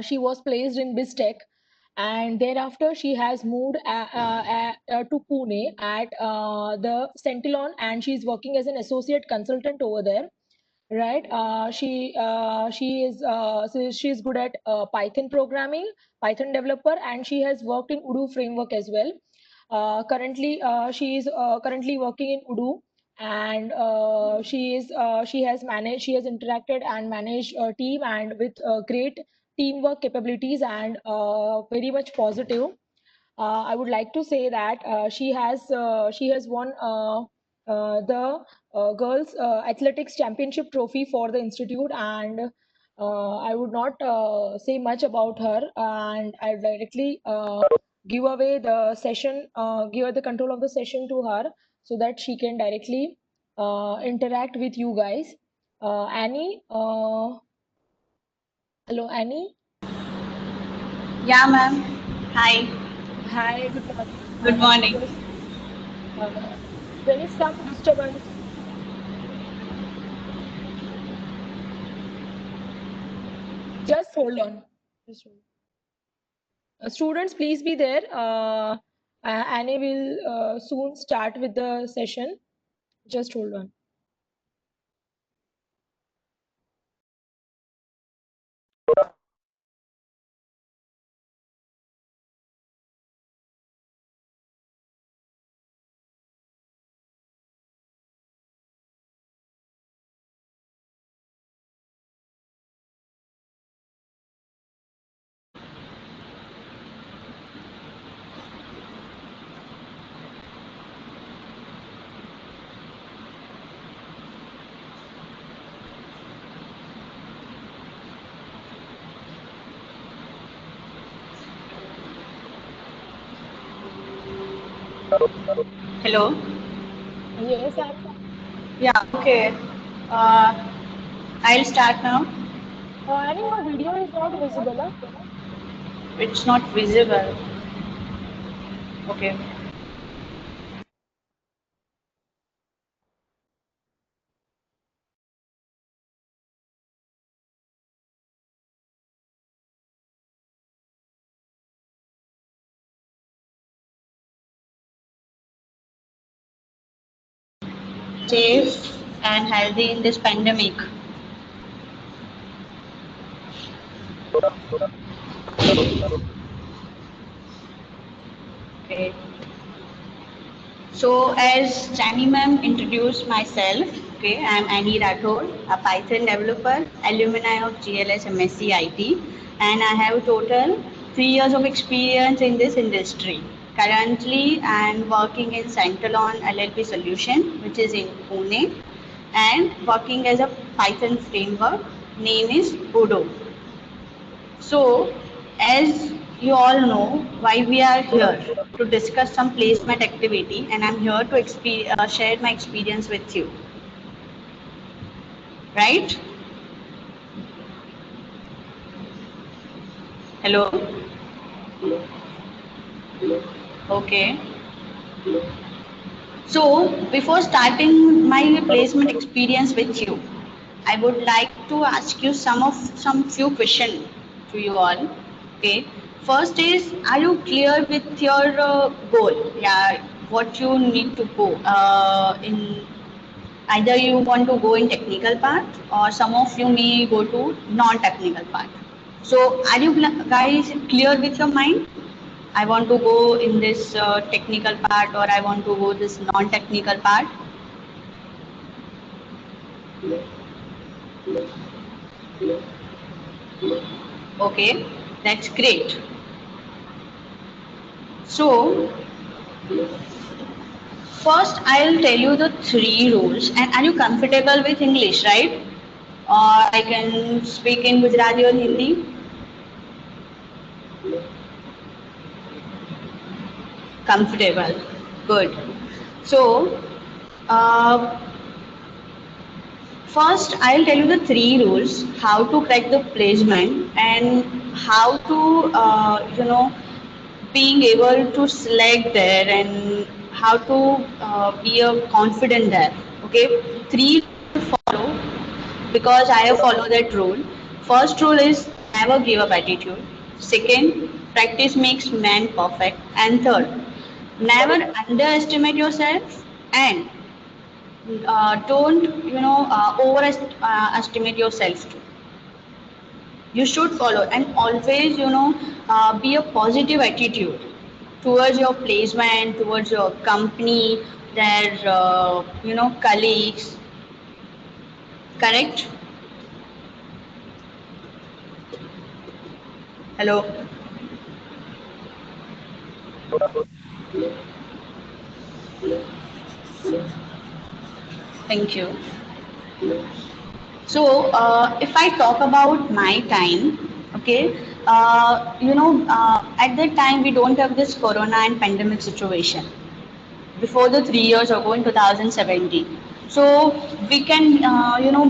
she was placed in BizTech, and thereafter she has moved to Pune at the Centilon, and she's working as an associate consultant over there. Right. She's good at Python programming, Python developer, and she has worked in Odoo framework as well. She is currently working in Odoo, and she has interacted and managed a team, and with great teamwork capabilities, and very much positive. I would like to say that she has won the girls athletics championship trophy for the institute, and I would not say much about her, and I directly give away the session, give her the control of the session to her, so that she can directly interact with you guys. Annie, hello Annie. Yeah, ma'am. Hi. Hi, good morning. Good morning. Yes, there is some disturbance. Just hold on. Just hold on. Students, please be there. Annie will soon start with the session. Just hold on. Hello. Yes, Yeah. Okay. Uh, I'll start now. Annie, your video is not visible. Huh? It's not visible. Okay. Safe and healthy in this pandemic. Okay. So as Chani ma'am introduced myself, okay, I'm Annie Rathod, a Python developer, alumni of GLS MSc IT, and I have total 3 years of experience in this industry. Currently, I'm working in Centalon LLP Solution, which is in Pune, and working as a Python framework. Name is Odoo. So, as you all know, why we are here to discuss some placement activity, and I'm here to share my experience with you. Right? Hello? Okay. So, before starting my placement experience with you, I would like to ask you some few questions to you all. Okay. First is, are you clear with your goal? Yeah, what you need to go in. Either you want to go in technical part, or some of you may go to non-technical part. So, are you guys clear with your mind? I want to go in this technical part, or I want to go this non-technical part. Okay, that's great. So, first I'll tell you the three rules. And are you comfortable with English, right? Or I can speak in Gujarati or Hindi. Comfortable. Good. So, uh, first, I'll tell you the three rules: how to crack the placement, and how to, being able to select there, and how to be a confident there. Okay, three follow, because I have followed that rule. First rule is never give up attitude. Second, practice makes man perfect. And third, never underestimate yourself, and don't overestimate yourself too. You should follow, and always be a positive attitude towards your placement, towards your company, their colleagues. Correct? Hello. Thank you. So, if I talk about my time, okay, at that time we don't have this corona and pandemic situation. Before the 3 years ago in 2017. So we can,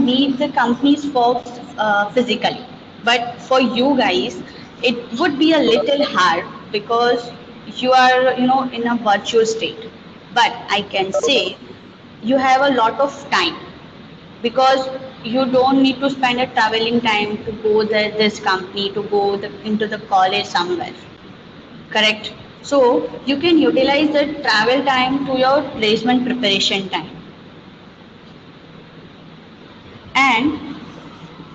meet the company's folks physically. But for you guys, it would be a little hard because you are, in a virtual state. But I can say you have a lot of time because you don't need to spend a traveling time to go there, this company, to go into the college somewhere. Correct. So you can utilize the travel time to your placement preparation time, and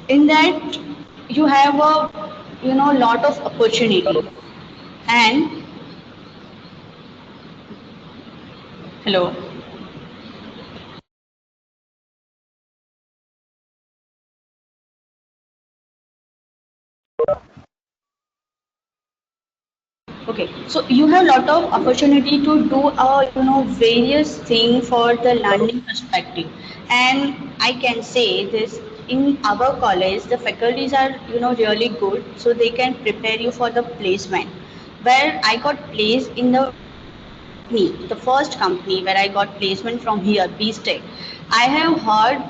in that you have a lot of opportunity. And hello. Okay, so you have a lot of opportunity to do various thing for the learning perspective, and I can say this in our college the faculties are really good, so they can prepare you for the placement. Where I got placed in the first company where I got placement from here, BSTEC, I have heard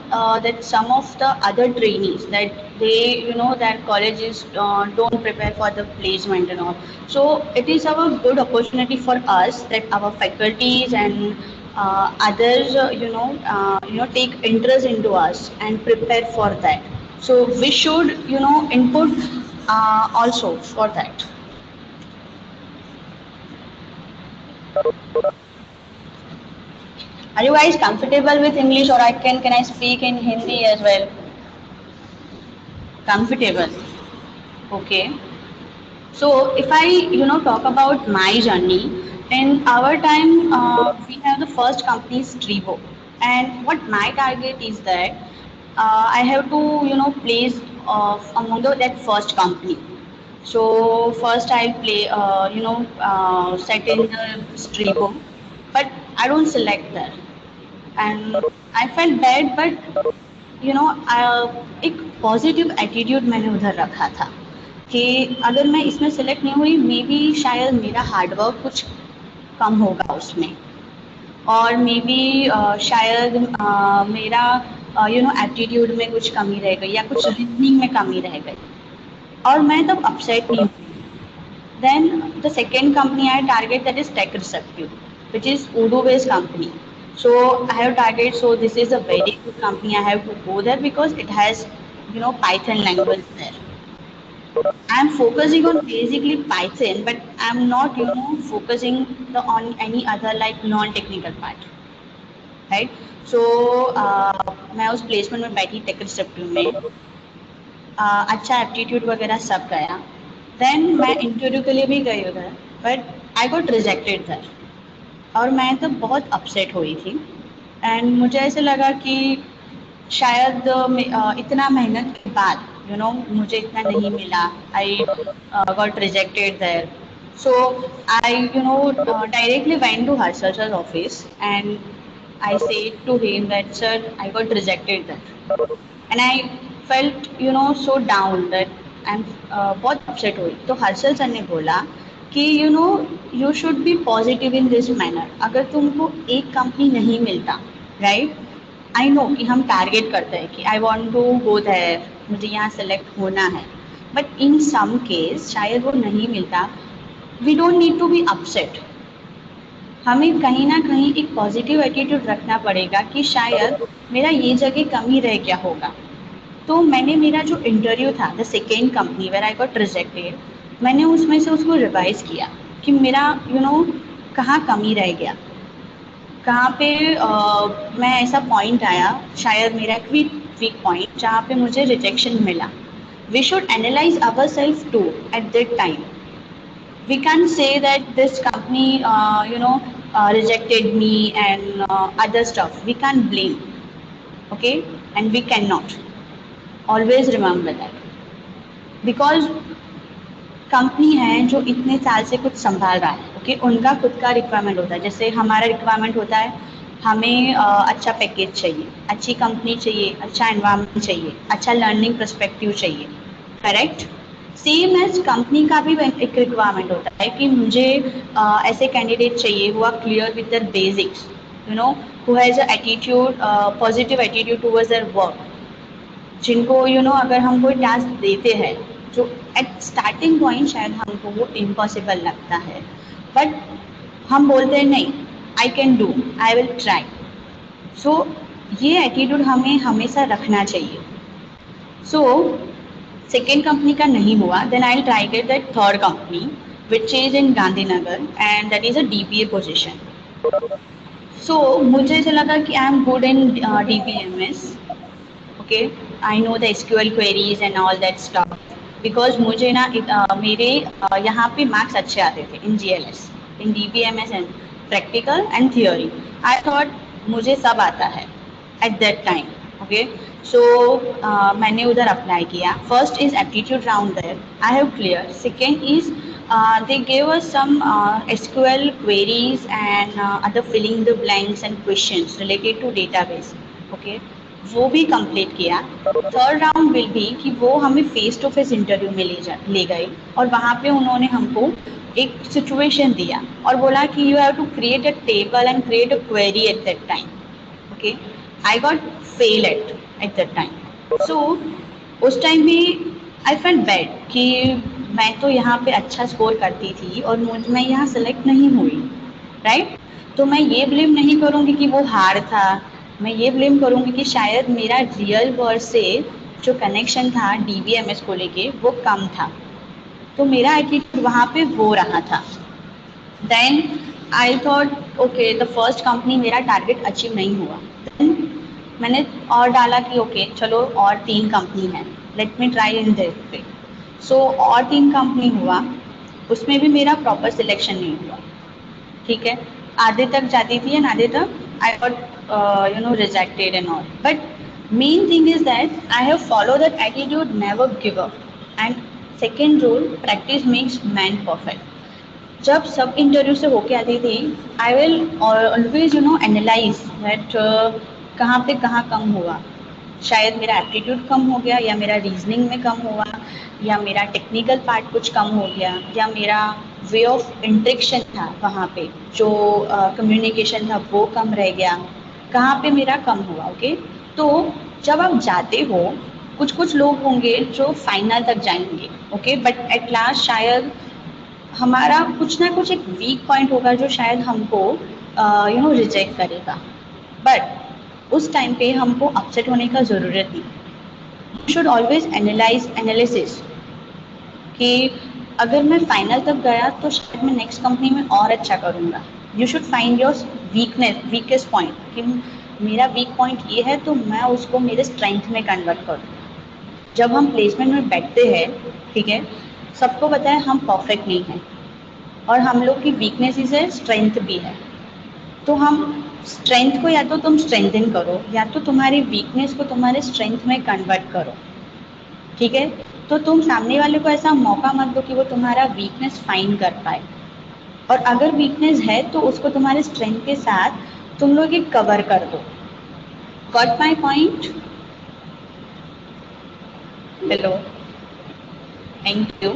that some of the other trainees that they, that colleges don't prepare for the placement and all. So it is a good opportunity for us that our faculties and others, take interest into us and prepare for that. So we should, input also for that. Are you guys comfortable with English, or can I speak in Hindi as well? Comfortable. Okay. So if I talk about my journey, in our time we have the first company is Tribo, and what my target is that I have to place among that first company. So first I'll play set in the Tribo, but I don't select that. And I felt bad, but एक positive attitude मैंने उधर रखा था कि अगर मैं इसमें select नहीं हुई, मे बी शायद मेरा हार्डवर्क कुछ कम होगा उसमें, और मे बी शायद मेरा एप्टीट्यूड में कुछ कमी रह गई या कुछ रीजनिंग में कमी रह गई, और मैं तब अपसेट नहीं हुई. Then the second company I target, that is Tech Receptive, which is Odoo based company. So I have target. So this is a very good company. I have to go there because it has Python language there. I'm focusing on basically Python, but I'm not focusing on any other like non-technical part, right? So मैं उस placement में बैठी Tech Receptive में, अच्छा aptitude वगैरह सब गया. Then मैं इंटरव्यू के लिए भी गई उधर, बट आई गॉट रिजेक्टेड दर, और मैं तो बहुत अपसेट हुई थी. एंड मुझे ऐसे लगा कि शायद इतना मेहनत के बाद मुझे इतना नहीं मिला. I got rejected there. So I directly went to Harshal sir's office and I said to him that, sir, I got rejected there. And I felt so down that I'm बहुत upset हुई. तो Harshal sir ने बोला कि you should be positive in this manner. अगर तुमको एक company नहीं मिलता, राइट, आई नो कि हम टारगेट करते हैं कि I want to go there, मुझे यहाँ सेलेक्ट होना है, बट इन सम केस शायद वो नहीं मिलता. We don't need to be upset. हमें कहीं ना कहीं एक पॉजिटिव एटीट्यूड रखना पड़ेगा कि शायद मेरा ये जगह कमी रह गया होगा. तो मैंने मेरा जो इंटरव्यू था the second company where I got rejected, मैंने उसमें से उसको रिवाइज किया कि मेरा कहाँ कमी रह गया, कहाँ पे मैं ऐसा पॉइंट आया, शायद मेरा एक वीक पॉइंट जहाँ पे मुझे रिजेक्शन मिला. We should analyze ourselves too at that time. We can't say that this company rejected me and other stuff. We can't blame, okay, and we cannot always remember that, because company है जो इतने साल से कुछ संभाल रहा है, okay, उनका खुद का रिक्वायरमेंट होता है. जैसे हमारा रिक्वायरमेंट होता है, हमें अच्छा पैकेज चाहिए, अच्छी कंपनी चाहिए, अच्छा एनवायरनमेंट चाहिए, अच्छा लर्निंग पर्सपेक्टिव चाहिए, करेक्ट. सेम एज कंपनी का भी एक रिक्वायरमेंट होता है कि मुझे ऐसे कैंडिडेट चाहिए who are clear with their basics, who has a attitude, positive attitude towards their work, जिनको अगर हम कोई टास्क देते हैं जो एट स्टार्टिंग पॉइंट शायद हमको वो इम्पॉसिबल लगता है, बट हम बोलते हैं नहीं, I can do, I will try. So ये एटीट्यूड हमें हमेशा रखना चाहिए. सो सेकेंड कंपनी का नहीं हुआ, then I will try get that third company which is in Gandhinagar and that is a DBA position. So मुझे ऐसा लगा कि I am good in DBMS. Okay, I know the SQL queries and all that stuff, because मुझे ना मेरे यहाँ पे marks अच्छे आते थे in GLS, in DBMS and practical and theory. I thought मुझे सब आता है at that time. Okay, so मैंने उधर अप्लाई किया. First is aptitude round there, I have clear. Second is they gave us some SQL queries and other filling the blanks and questions related to database. Okay, वो भी complete किया. Third round will भी कि वो हमें face to face interview में ले गए और वहाँ पे उन्होंने हमको एक सिचुएशन दिया और बोला कि you have to create a table and create a query at that time. Okay, I got fail at that time. So उस टाइम भी आई फेल्ट बैड कि मैं तो यहाँ पे अच्छा स्कोर करती थी और मैं यहाँ सेलेक्ट नहीं हुई, राइट. तो मैं ये ब्लेम नहीं करूँगी कि वो हार था, मैं ये ब्लेम करूँगी कि शायद मेरा रियल वर्ल्ड से जो कनेक्शन था DBMS को लेके वो कम था, तो मेरा एटीट्यूड वहाँ पे वो रहा था. Then I thought okay, the first company मेरा टारगेट अचीव नहीं हुआ. देन मैंने और डाला कि ओके चलो और 3 कंपनी है, let me try in that way. So और 3 कंपनी हुआ, उसमें भी मेरा प्रॉपर सिलेक्शन नहीं हुआ. ठीक है, आधे तक जाती थी एंड आधे तक I got rejected and all. But main thing is that I have followed that attitude, never give up. And second rule, practice makes man perfect. जब सब इंटरव्यू से होके आती थी, I will always analyze that कहाँ पे कहाँ कम हुआ. शायद मेरा एप्टीट्यूड कम हो गया, या मेरा रीजनिंग में कम हुआ, या मेरा टेक्निकल पार्ट कुछ कम हो गया, या मेरा वे ऑफ इंटरेक्शन था वहाँ पे जो कम्युनिकेशन था वो कम रह गया, कहाँ पे मेरा कम हुआ. ओके, तो जब आप जाते हो, कुछ लोग होंगे जो फाइनल तक जाएंगे, ओके, बट एट लास्ट शायद हमारा कुछ ना कुछ एक वीक पॉइंट होगा जो शायद हमको रिजेक्ट करेगा. बट उस टाइम पे हमको अपसेट होने का ज़रूरत नहीं. यू शुड ऑलवेज एनालिसिस कि अगर मैं फाइनल तक गया तो शायद मैं नेक्स्ट कंपनी में और अच्छा करूँगा. You should find your weakest point कि मेरा वीक पॉइंट ये है, तो मैं उसको मेरे स्ट्रेंथ में कन्वर्ट करूँ. जब हम प्लेसमेंट में बैठते हैं, ठीक है, सबको पता है हम परफेक्ट नहीं हैं और हम लोग की वीकनेसेस है, स्ट्रेंथ भी है. तो हम स्ट्रेंथ को या तो तुम स्ट्रेंथन करो, या तो तुम्हारी वीकनेस को तुम्हारे स्ट्रेंथ में कन्वर्ट करो. ठीक है, तो तुम सामने वाले को ऐसा मौका मत दो कि वो तुम्हारा वीकनेस फाइंड कर पाए, और अगर वीकनेस है तो उसको तुम्हारे स्ट्रेंथ के साथ तुम लोग एक कवर कर दो. Got my point? Hello, thank you.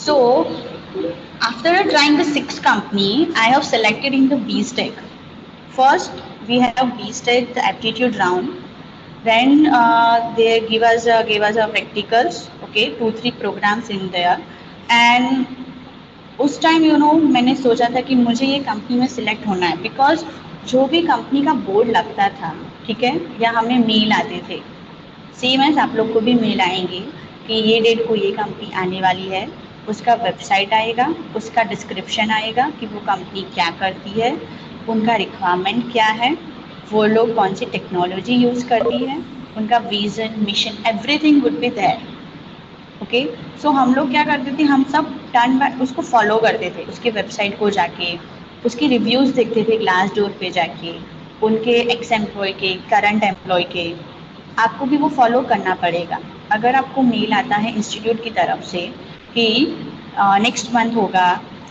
So after trying the 6th company, I have selected in the BSTEC. First we have BSTEC, the aptitude round. Then they gave us a practicals, okay, 2-3 programs in there. And उस time मैंने सोचा था कि मुझे ये company में select होना है, बिकॉज जो भी कंपनी का बोर्ड लगता था, ठीक है, या हमें मेल आते थे, सेम एज आप लोग को भी मेल आएंगे कि ये डेट को ये कंपनी आने वाली है, उसका वेबसाइट आएगा, उसका डिस्क्रिप्शन आएगा कि वो कंपनी क्या करती है, उनका रिक्वायरमेंट क्या है, वो लोग कौन सी टेक्नोलॉजी यूज़ करती है, उनका vision mission everything would be there. Okay, so हम लोग क्या करते थे, हम सब टर्न बाय उसको फॉलो करते थे, उसकी वेबसाइट को जाके उसकी रिव्यूज़ देखते थे, ग्लास डोर पे जाके उनके एक्स एम्प्लॉय के, करंट एम्प्लॉय के। आपको भी वो फॉलो करना पड़ेगा। अगर आपको मेल आता है इंस्टीट्यूट की तरफ से कि नेक्स्ट मंथ होगा,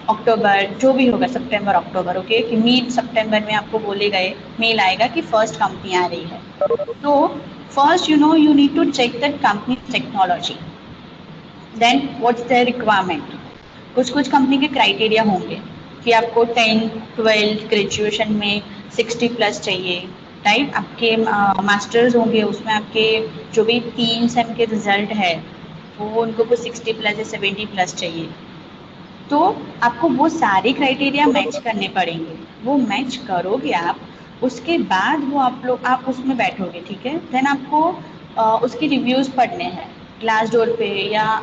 अक्टूबर जो भी होगा, सितंबर अक्टूबर, ओके, कि मिड सितंबर में आपको बोले गए मेल आएगा कि फर्स्ट कंपनी आ रही है, तो first you need to check that company technology, then what's their requirement. कुछ कुछ कंपनी के क्राइटेरिया होंगे कि आपको 10-12 ग्रेजुएशन में 60 प्लस चाहिए, राइट। आपके मास्टर्स होंगे, उसमें आपके जो भी 3 सेम के रिजल्ट है वो उनको कुछ 60 प्लस या 70 प्लस चाहिए। तो आपको वो सारे क्राइटेरिया मैच करने पड़ेंगे। वो मैच करोगे आप, उसके बाद वो आप उसमें बैठोगे, ठीक है। देन आपको उसके रिव्यूज़ पढ़ने हैं ग्लास डोर पे, या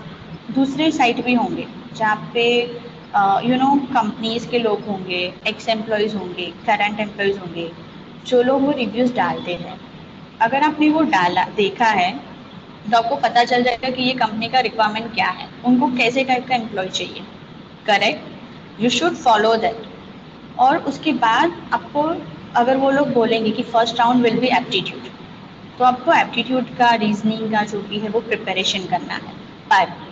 दूसरे साइट भी होंगे जहाँ पे कंपनीज के लोग होंगे, एक्स एम्प्लॉयज़ होंगे, करंट एम्प्लॉयज़ होंगे, जो लोग वो रिव्यूज़ डालते हैं। अगर आपने वो डाला देखा है तो आपको पता चल जाएगा कि ये कंपनी का रिक्वायरमेंट क्या है, उनको कैसे टाइप का एम्प्लॉय चाहिए। Correct, you should follow that. और उसके बाद आपको, अगर वो लोग बोलेंगे कि first round will be aptitude, तो आपको एप्टीट्यूड का, रीजनिंग का जो भी है वो प्रिपरेशन करना है। पर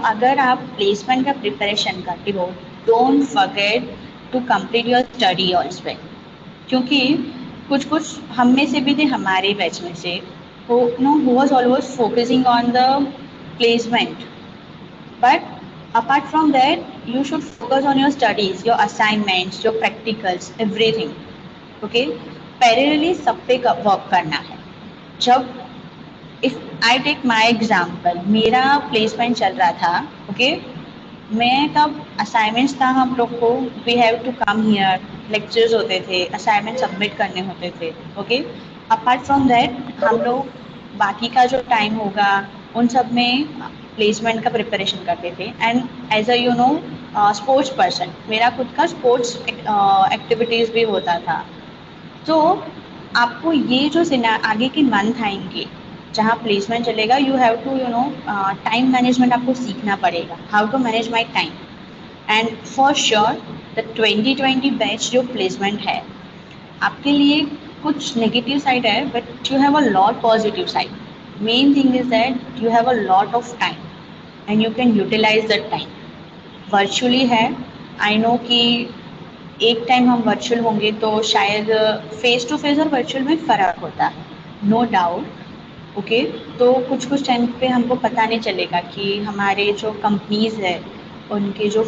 अगर आप प्लेसमेंट का प्रिपरेशन करते हो, don't forget to complete your study also. क्योंकि कुछ कुछ हम में से भी थे, हमारे बैच में से, who was always focusing on the placement, but apart from that you should focus on your studies, your assignments, your practicals, everything, okay। Parallelly सब पे वर्क करना है। जब if I take my example, मेरा placement चल रहा था, okay, मैं तब असाइनमेंट्स था हम लोग को, we have to come here, lectures होते थे, असाइनमेंट सबमिट करने होते थे, ओके। अपार्ट फ्रॉम दैट हम लोग बाकी का जो टाइम होगा उन सब में प्लेसमेंट का प्रिपरेशन करते थे। And as a sports person, मेरा खुद का स्पोर्ट्स एक्टिविटीज़ भी होता था। तो आपको ये जो आगे के मंथ आएंगे जहाँ प्लेसमेंट चलेगा, you have to time management आपको सीखना पड़ेगा, how to manage my time. And for sure the 2020 batch जो प्लेसमेंट है आपके लिए कुछ नेगेटिव साइड है, but you have a lot positive side. Main thing is that you have a lot of time and you can utilise that time. Virtually है, I no कि एक time हम वर्चुअल होंगे तो शायद फेस टू फेस और virtual में फ़र्क होता है, नो डाउट, ओके। तो कुछ कुछ टाइम पे हमको पता नहीं चलेगा कि हमारे जो कंपनीज़ है, उनके जो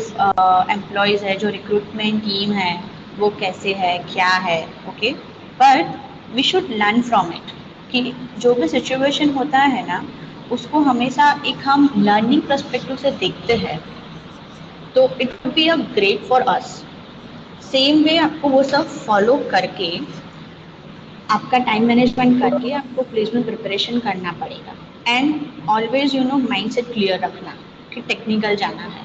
एम्प्लॉयज़ है, जो रिक्रूटमेंट टीम है, वो कैसे है, क्या है, okay. But we should learn from it, कि जो भी सिचुएशन होता है ना, उसको हमेशा एक हम लर्निंग पर्सपेक्टिव से देखते हैं, तो it would be a great for us. Same way आपको वो सब फॉलो करके, आपका टाइम मैनेजमेंट करके आपको प्लेसमेंट प्रिपरेशन करना पड़ेगा। And always mind set clear रखना कि टेक्निकल जाना है।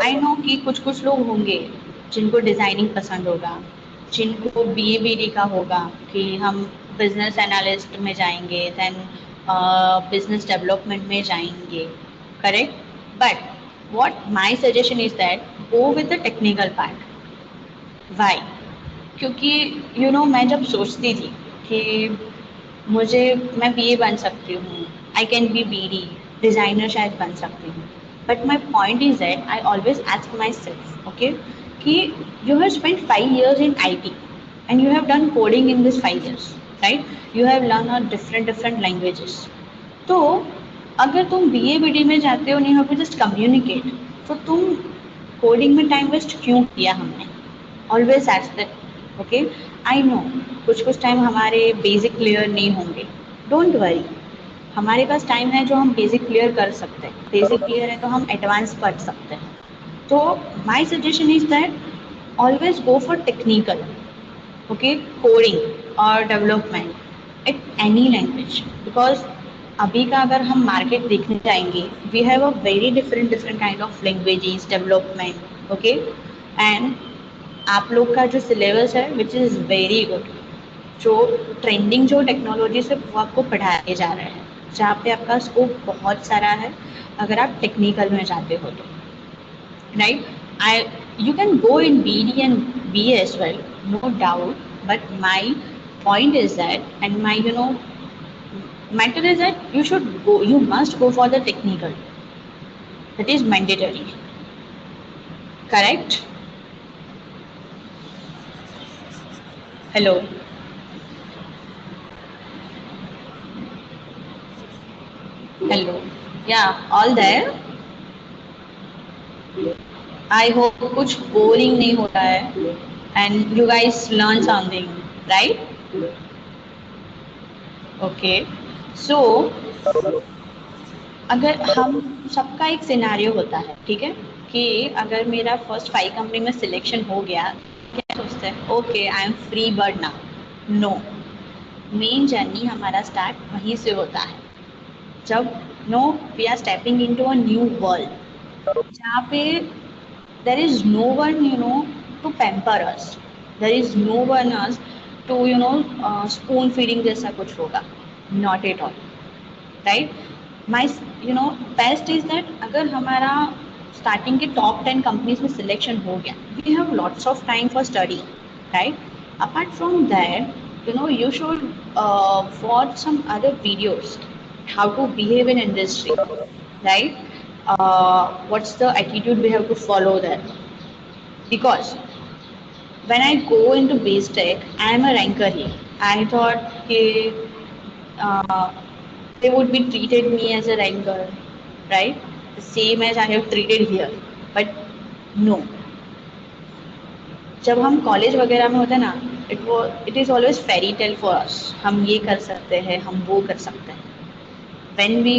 आई नो कि कुछ कुछ लोग होंगे जिनको डिज़ाइनिंग पसंद होगा, जिनको BA/BD का होगा कि हम बिजनेस एनालिस्ट में जाएंगे, देन बिजनेस डेवलपमेंट में जाएंगे, correct. But what my suggestion is that go with the technical part. Why? क्योंकि मैं जब सोचती थी कि मैं BA बन सकती हूँ, I can be BD, designer शायद बन सकती हूँ, but my point is that I always ask myself, okay, कि you have spent 5 years in IT and you have done coding in this 5 years, right? You have learned different languages. तो अगर तुम BA/BD में जाते हो नहीं हो just communicate, तो तुम कोडिंग में टाइम वेस्ट क्यों किया हमने? Always ask that, okay. I know कुछ कुछ टाइम हमारे बेसिक क्लियर नहीं होंगे, डोंट वरी, हमारे पास टाइम है जो हम बेसिक क्लियर कर सकते हैं, बेसिक क्लियर है तो हम एडवांस पढ़ सकते हैं। तो my suggestion is that always go for technical, okay, coding और development. At any language, because अभी का अगर हम मार्केट देखने जाएंगे, we have a very different different kind of languages development, okay. And आप लोग का जो सिलेबस है विच इज़ वेरी गुड, जो ट्रेंडिंग जो टेक्नोलॉजी से वो आपको पढ़ाए जा रहे हैं, जहाँ पे आपका स्कोप बहुत सारा है अगर आप टेक्निकल में जाते हो तो, right? I You can go in BD and BA as well, no doubt. But my point is that, and my matter is that you should go. You must go for the technical. That is mandatory. Correct? Hello. Hello. Yeah. All there. I hope कुछ boring नहीं होता है. And you guys learn something, right? Okay. So अगर हम सबका एक scenario होता है, ठीक है, कि अगर मेरा फर्स्ट 5 कंपनी में सिलेक्शन हो गया, क्या सोचते हैं, okay I am free bird now. No, main journey हमारा स्टार्ट वहीं से होता है, जब we are stepping into a new world, जहाँ पे there is no one to pamper us, there is no one us to spoon feeding जैसा कुछ होगा, not at all, right. My best is that अगर हमारा स्टार्टिंग के top 10 companies में selection हो गया, we have lots of time for study, right. Apart from that you should watch some other videos, how to behave in industry, right? What's the attitude we have to follow there, because when I go into base tech, I am a ranker here. I thought uh, they would be treated me as a ranker, right? The same as I have treated here. But no. जब हम college वगैरह में होते हैं ना, it is always fairy tale for us, हम ये कर सकते हैं, हम वो कर सकते हैं। When we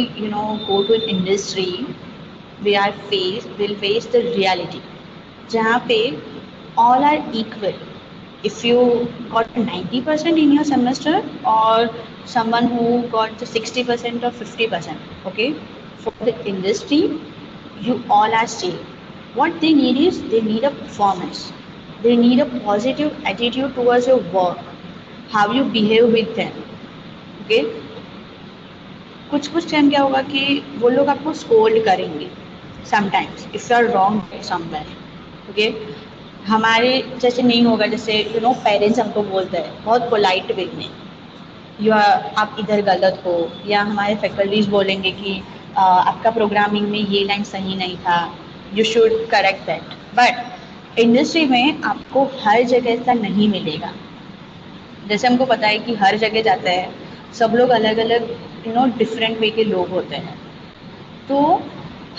go to an industry, we'll face the reality, जहाँ पे all are equal. If you got 90% in your semester, or someone who got the 60% or 50%, okay, for the industry, you all are same. What they need is, they need a performance. They need a positive attitude towards your work, how you behave with them, okay. कुछ कुछ time क्या होगा कि वो लोग आपको scold करेंगे sometimes if you are wrong somewhere, okay. हमारे जैसे नहीं होगा, जैसे पेरेंट्स हमको बोलते हैं बहुत पोलाइट वे में, आप इधर गलत हो, या हमारे फैकल्टीज बोलेंगे कि आपका प्रोग्रामिंग में ये लाइन सही नहीं था, you should correct that. But industry में आपको हर जगह ऐसा नहीं मिलेगा। जैसे हमको पता है कि हर जगह जाते हैं सब लोग अलग अलग डिफरेंट वे के लोग होते हैं, तो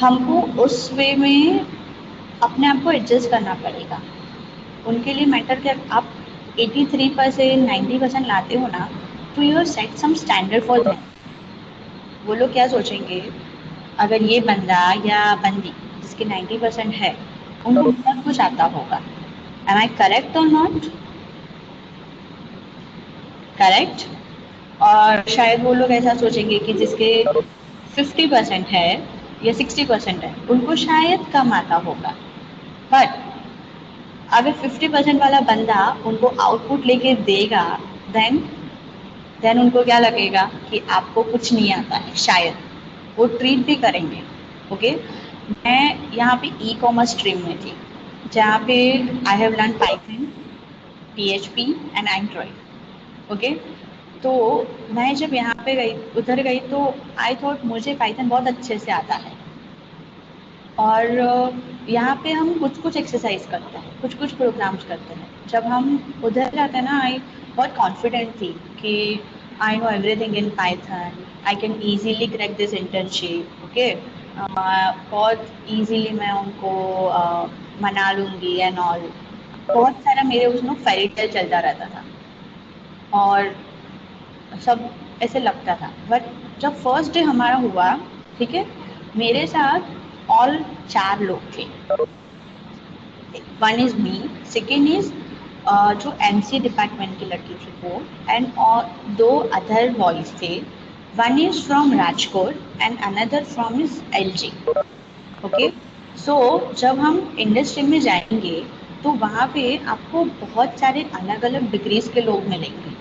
हमको उस वे में अपने आप को एडजस्ट करना पड़ेगा। उनके लिए मैटर क्या, आप 83% 90% लाते हो ना, तो you set some standard for them. वो लोग क्या सोचेंगे, अगर ये बंदा या बंदी जिसके 90% है, उनको बहुत कुछ आता होगा। एम आई करेक्ट और नॉट करेक्ट? और शायद वो लोग ऐसा सोचेंगे कि जिसके 50% है या 60% है, उनको शायद कम आता होगा। बट अगर 50% वाला बंदा उनको आउटपुट लेके देगा, देन उनको क्या लगेगा कि आपको कुछ नहीं आता है, शायद वो ट्रीट भी करेंगे, ओके। मैं यहाँ पे ई कॉमर्स स्ट्रीम में थी, जहाँ पे I have learn Python, PHP and Android, okay. तो मैं जब यहाँ पे गई, उधर गई, तो आई थॉट मुझे पाइथन बहुत अच्छे से आता है, और यहाँ पे हम कुछ कुछ एक्सरसाइज करते हैं, कुछ कुछ प्रोग्राम्स करते हैं। जब हम उधर जाते हैं ना, आई बहुत कॉन्फिडेंट थी कि I know everything in Python, I can easily crack this internship, okay. बहुत ईजीली मैं उनको मना लूँगी एंड ऑल। बहुत सारा मेरे उसमें फेरी टेल चलता रहता था और सब ऐसे लगता था। बट जब फर्स्ट डे हमारा हुआ, ठीक है, मेरे साथ ऑल 4 लोग थे। One is me, second is जो एमसीए डिपार्टमेंट की लड़की थी वो, एंड और 2 अदर बॉयज थे. One is from Rajkot and another from is LG. Okay. So जब हम इंडस्ट्री में जाएंगे तो वहाँ पे आपको बहुत सारे अलग अलग डिग्रीज के लोग मिलेंगे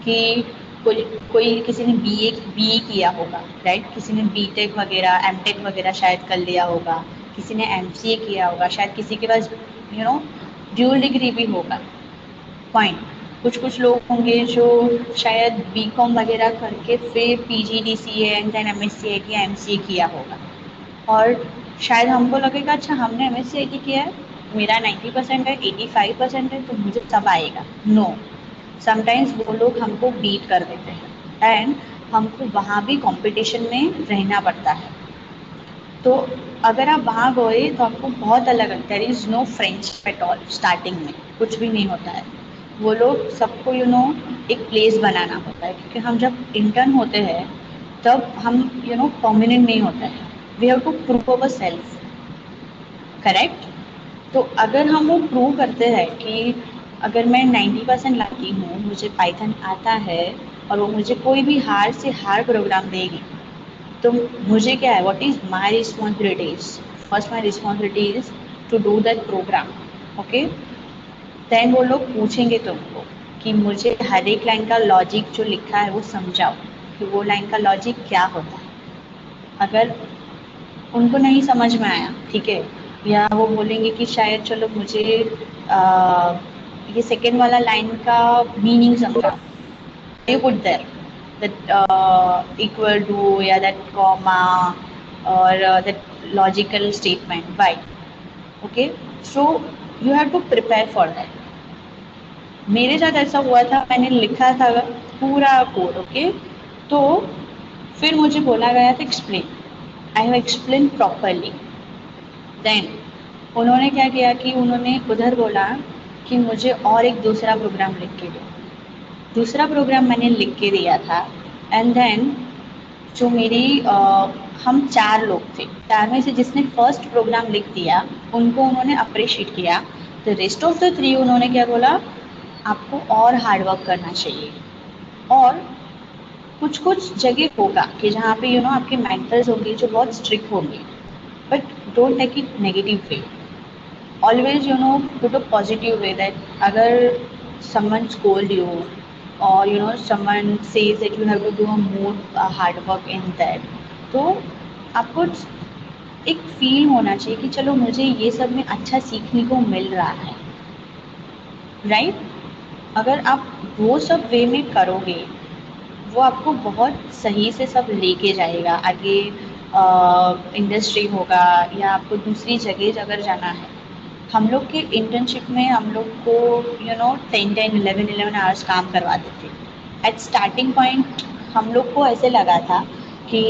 कि कोई कोई किसी ने बीए किया होगा, राइट, किसी ने बीटेक वगैरह एमटेक वगैरह शायद कर लिया होगा, किसी ने एमसीए किया होगा, शायद किसी के पास ड्यूल डिग्री भी होगा. फाइन. कुछ कुछ लोग होंगे जो शायद बीकॉम वगैरह करके फिर पीजीडीसीए एंड देन एमएससीआईटी या एमसीए किया होगा. और शायद हमको लगेगा अच्छा हमने एमएससीआईटी किया है, मेरा 90% है, 85% है, तो मुझे सब आएगा. नो. समटाइम्स वो लोग हमको बीट कर देते हैं एंड हमको वहाँ भी कंपटीशन में रहना पड़ता है. तो अगर आप वहाँ गए तो आपको बहुत अलग लगता है. There is no friends at all. Starting में कुछ भी नहीं होता है. वो लोग सबको एक प्लेस बनाना होता है, क्योंकि हम जब इंटर्न होते हैं तब हम परमानेंट नहीं होता है. We have to prove ourself. Correct. तो अगर हम वो प्रूव करते हैं कि अगर मैं 90% लाती हूँ, मुझे पाइथन आता है और वो मुझे कोई भी हार्ड से हार्ड प्रोग्राम देगी, तो मुझे क्या है, what is my responsibilities. First my responsibility is to do that program. Okay. Then वो लोग पूछेंगे तुमको कि मुझे हर एक लाइन का लॉजिक जो लिखा है वो समझाओ कि वो लाइन का लॉजिक क्या होता है. अगर उनको नहीं समझ में आया, ठीक है, या वो बोलेंगे कि शायद चलो मुझे ये सेकेंड वाला लाइन का मीनिंग समझाओ. You put there that equal to या that comma or that logical statement. Why? Okay, so you have to prepare for that. मेरे साथ ऐसा हुआ था, मैंने लिखा था पूरा कोड. ओके. तो फिर मुझे बोला गया था explain. I have explain properly. Then उन्होंने क्या किया कि उन्होंने उधर बोला कि मुझे और एक दूसरा प्रोग्राम लिख के दो. दूसरा प्रोग्राम मैंने लिख के दिया था. एंड देन जो हम 4 लोग थे, 4 में से जिसने फर्स्ट प्रोग्राम लिख दिया उनको उन्होंने अप्रिशिएट किया. द रेस्ट ऑफ द 3 उन्होंने क्या बोला, आपको और हार्डवर्क करना चाहिए. और कुछ कुछ जगह होगा कि जहाँ पे आपके मेंटर्स होंगे जो बहुत स्ट्रिक्ट होंगे, but don't take it negative way. Always put a positive way that अगर someone scold you or someone says that you have to do a more hard work in that, तो आपको एक feel होना चाहिए कि चलो मुझे ये सब में अच्छा सीखने को मिल रहा है. राइट. अगर आप वो सब वे में करोगे, वो आपको बहुत सही से सब लेके जाएगा आगे. इंडस्ट्री होगा या आपको दूसरी जगह अगर जाना है. हम लोग के इंटर्नशिप में हम लोग को 10-11 आवर्स काम करवाते थे. एट स्टार्टिंग पॉइंट हम लोग को ऐसे लगा था कि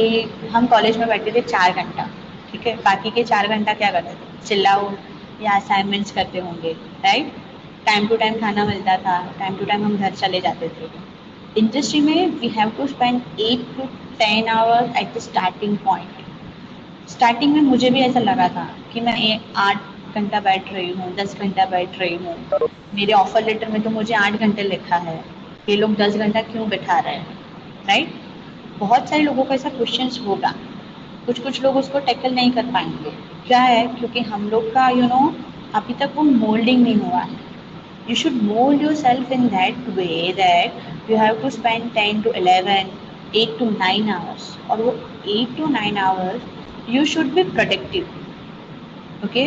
हम कॉलेज में बैठते थे 4 घंटा, ठीक है, बाकी के 4 घंटा क्या करते थे, चिल्लाओ या असाइनमेंट्स करते होंगे. राइट. टाइम टू टाइम खाना मिलता था, टाइम टू टाइम हम घर चले जाते थे. इंडस्ट्री में we have to spend 8 to 10 hours at the starting point. Starting में मुझे भी ऐसा लगा था कि मैं 8 घंटा बैठ रही हूँ, 10 घंटा बैठ रही हूँ. मेरे ऑफर लेटर में तो मुझे 8 घंटे लिखा है, ये लोग 10 घंटा क्यों बैठा रहे हैं. राइट. बहुत सारे लोगों का ऐसा क्वेश्चंस होगा. कुछ कुछ लोग उसको टैकल नहीं कर पाएंगे. क्या है, क्योंकि हम लोग का अभी तक वो मोल्डिंग नहीं हुआ है. You should mold yourself in that way that you have to spend 10 to 11, 8 to 9 hours. और वो 8 to 9 hours you should be productive. Okay,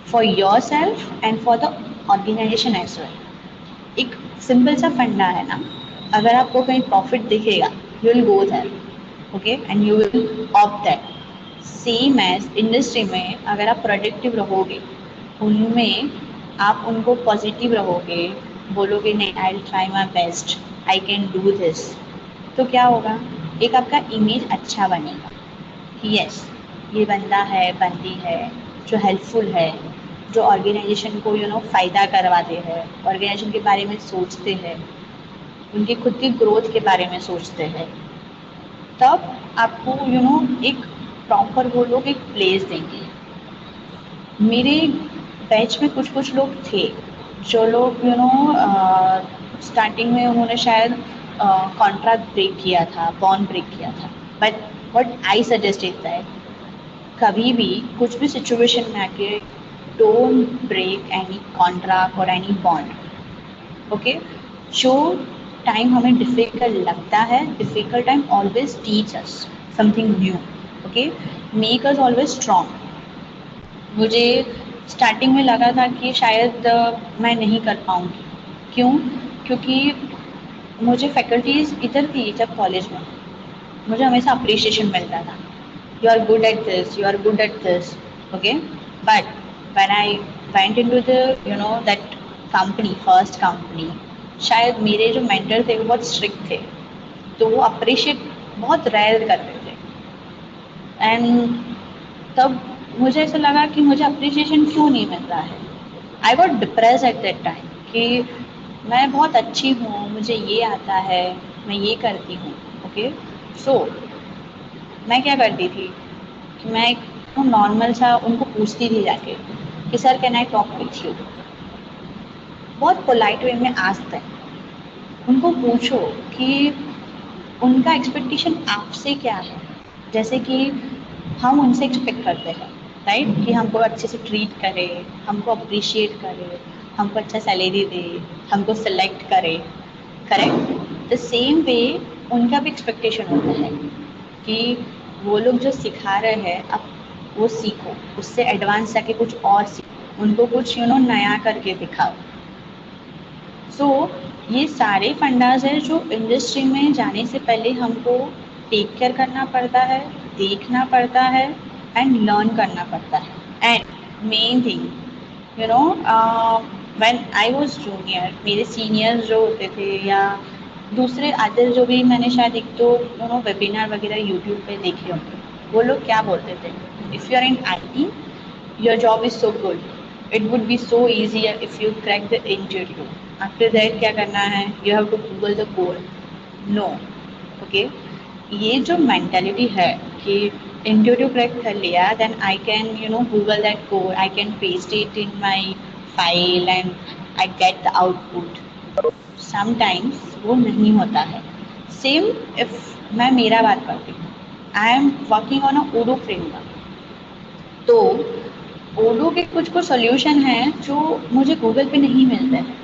for yourself and for the organization as well. एक simple सा फंडा है ना, अगर आपको कहीं प्रॉफिट दिखेगा you will go there. Okay, and you will opt that. Same as industry में अगर आप प्रोडक्टिव रहोगे, उनमें आप उनको पॉजिटिव रहोगे, बोलोगे नहीं आई will try my best, I can do this, तो क्या होगा, एक आपका इमेज अच्छा बनेगा कि यस ये बंदा है, बंदी है जो हेल्पफुल है, जो ऑर्गेनाइजेशन को फ़ायदा करवाते हैं, ऑर्गेनाइजेशन के बारे में सोचते हैं, उनकी खुद की ग्रोथ के बारे में सोचते हैं. तब आपको एक प्रॉपर वो लोग एक प्लेस देंगे. मेरे बैच में कुछ कुछ लोग थे जो लोग स्टार्टिंग में उन्होंने शायद कॉन्ट्रैक्ट ब्रेक किया था, बॉन्ड ब्रेक किया था, but what I suggest is that कभी भी कुछ भी सिचुएशन में आके डोंट ब्रेक एनी कॉन्ट्रैक्ट और एनी बॉन्ड। ओके, जो टाइम हमें डिफिकल्ट लगता है, difficult time always teach us something new. Okay, make us always strong. मुझे स्टार्टिंग में लगा था कि शायद मैं नहीं कर पाऊँगी। क्यों? क्योंकि मुझे फैकल्टीज़ इधर थी जब कॉलेज में, मुझे हमेशा अप्रिशिएशन मिलता था, you are good at this, you are good at this. Okay, but when I went into the that company, first company, शायद मेरे जो मेंटर थे वो बहुत स्ट्रिक्ट थे, तो वो अप्रिशिएट बहुत रेयर करते थे। एंड तब मुझे ऐसा लगा कि मुझे अप्रिसिएशन क्यों नहीं मिल रहा है। I got depress eight that time कि मैं बहुत अच्छी हूँ, मुझे ये आता है, मैं ये करती हूँ। ओके, सो मैं क्या करती थी कि मैं एक नॉर्मल सा उनको पूछती थी जाके कि sir can I talk with you, बहुत पोलाइट वे में आस्क देम। उनको पूछो कि उनका एक्सपेक्टेशन आपसे क्या है। जैसे कि हम उनसे एक्सपेक्ट करते हैं, राइट, कि हमको अच्छे से ट्रीट करे, हमको अप्रिशिएट करे, हमको अच्छा सैलरी दे, हमको सेलेक्ट करे, करेक्ट। द सेम वे उनका भी एक्सपेक्टेशन होता है कि वो लोग जो सिखा रहे हैं अब वो सीखो, उससे एडवांस जाके कुछ और सीखो, उनको कुछ नया करके दिखाओ। सो ये सारे फंडाज हैं जो इंडस्ट्री में जाने से पहले हमको टेक केयर करना पड़ता है, देखना पड़ता है एंड लर्न करना पड़ता है। And main thing when I was junior, मेरे सीनियर्स जो होते थे या दूसरे अदर जो भी, मैंने शायद एक तो वेबिनार वगैरह यूट्यूब पे देखे होंगे, वो लोग क्या बोलते थे, if you are in IT your job is so good, it would be so easier if you crack the interview, after that क्या करना है, you have to google the code। no, okay, ये जो मेंटालिटी है कि interview crack कर लिया then I can Google that code, I can paste it in my file and I get the output, sometimes वो नहीं होता है। सेम इफ मैं मेरा बात करती हूँ, I am working on a Odoo framework, तो ओडो के कुछ कुछ सोल्यूशन हैं जो मुझे गूगल पे नहीं मिलते हैं,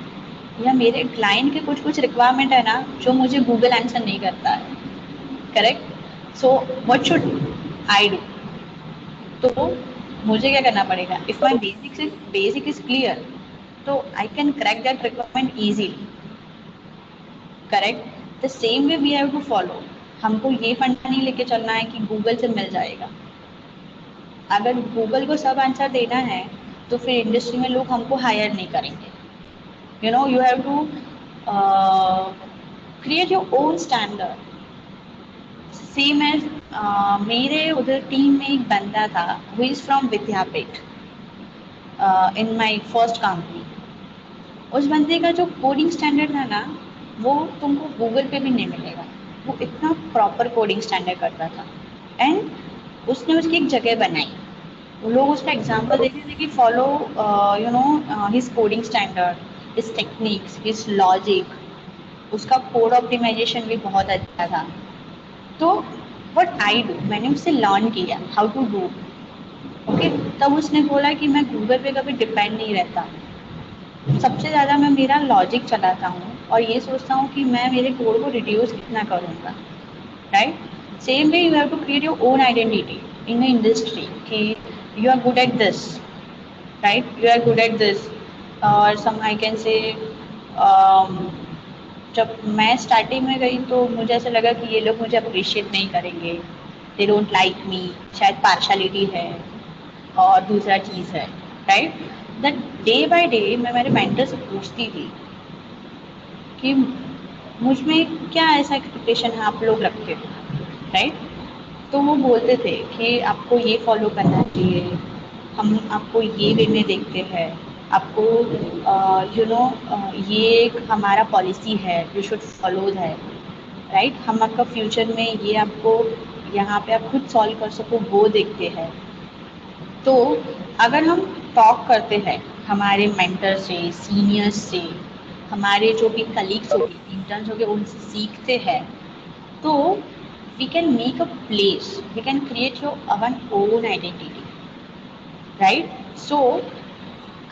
या मेरे क्लाइंट के कुछ कुछ रिक्वायरमेंट है ना जो मुझे गूगल आंसर नहीं करता है, correct. So what should I do? तो मुझे क्या करना पड़ेगा, if my basic is clear तो I can crack that requirement easily, correct. The same way we have to follow. हमको ये फंडा नहीं लेके चलना है कि गूगल से मिल जाएगा। अगर गूगल को सब आंसर देना है तो फिर इंडस्ट्री में लोग हमको हायर नहीं करेंगे। You have to create your own standard. Same as मेरे उधर टीम में एक बंदा था who is from Vidyapeeth, in my first company. उस बंदे का जो कोडिंग स्टैंडर्ड था ना, वो तुमको गूगल पे भी नहीं मिलेगा। वो इतना प्रॉपर कोडिंग स्टैंडर्ड करता था एंड उसने उसकी एक जगह बनाई। वो लोग उसका एग्जाम्पल देते थे कि follow his coding standard, his techniques, his logic, उसका कोड ऑप्टिमाइजेशन भी बहुत अच्छा था। तो व्हाट आई डू, मैंने उससे लर्न किया हाउ टू डू। ओके, तब उसने बोला कि मैं गूगल पे कभी डिपेंड नहीं रहता, सबसे ज़्यादा मैं मेरा लॉजिक चलाता हूँ और ये सोचता हूँ कि मैं मेरे कोड को रिड्यूस कितना करूँगा, right. Same way you have to create your own identity in the industry कि you are good at this, right, you are good at this. और सम आई कैन से जब मैं स्टार्टिंग में गई तो मुझे ऐसा लगा कि ये लोग मुझे अप्रिशिएट नहीं करेंगे, दे डोंट लाइक मी, शायद पार्शलिटी है और दूसरा चीज़ है, right. That day by day मैं मेरे मेंटर से पूछती थी कि मुझ में क्या ऐसा एक्सपेक्टेशन है आप लोग रखते हो, राइट। तो वो बोलते थे कि आपको ये फॉलो करना चाहिए, हम आपको ये वे में देखते हैं, आपको ये एक हमारा पॉलिसी है, you should follow that, right. हम आपका फ्यूचर में ये आपको यहाँ पे आप खुद सॉल्व कर सको वो देखते हैं। तो अगर हम टॉक करते हैं, हमारे मेंटर से, सीनियर्स से, हमारे जो भी कलीग्स हो गए, इंटर्न्स हो गए, उनसे सीखते हैं, तो we can make a place, we can create your our own identity, right? So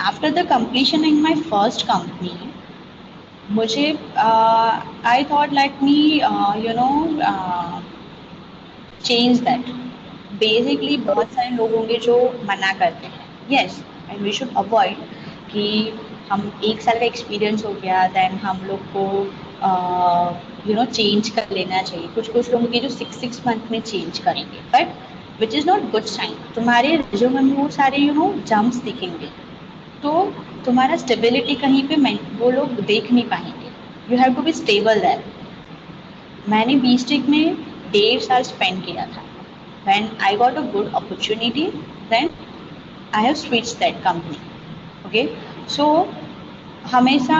after the completion in my first company, मुझे I thought like me you know change that. Basically बहुत सारे लोग होंगे जो मना करते हैं, yes, and we should avoid कि हम एक साल का एक्सपीरियंस हो गया देन हम लोग को चेंज कर लेना चाहिए। कुछ कुछ लोग होंगे जो 6 मंथ में चेंज करेंगे, but which is not good sign. तुम्हारे रिज्यूमे में वो सारे जम्प्स दिखेंगे, तो तुम्हारा स्टेबिलिटी कहीं पे वो लोग देख नहीं पाएंगे। You have to be stable that. मैंने बी टेक में 1.5 साल स्पेंड किया था। When I got a good opportunity then I have switch that company. Okay, so हमेशा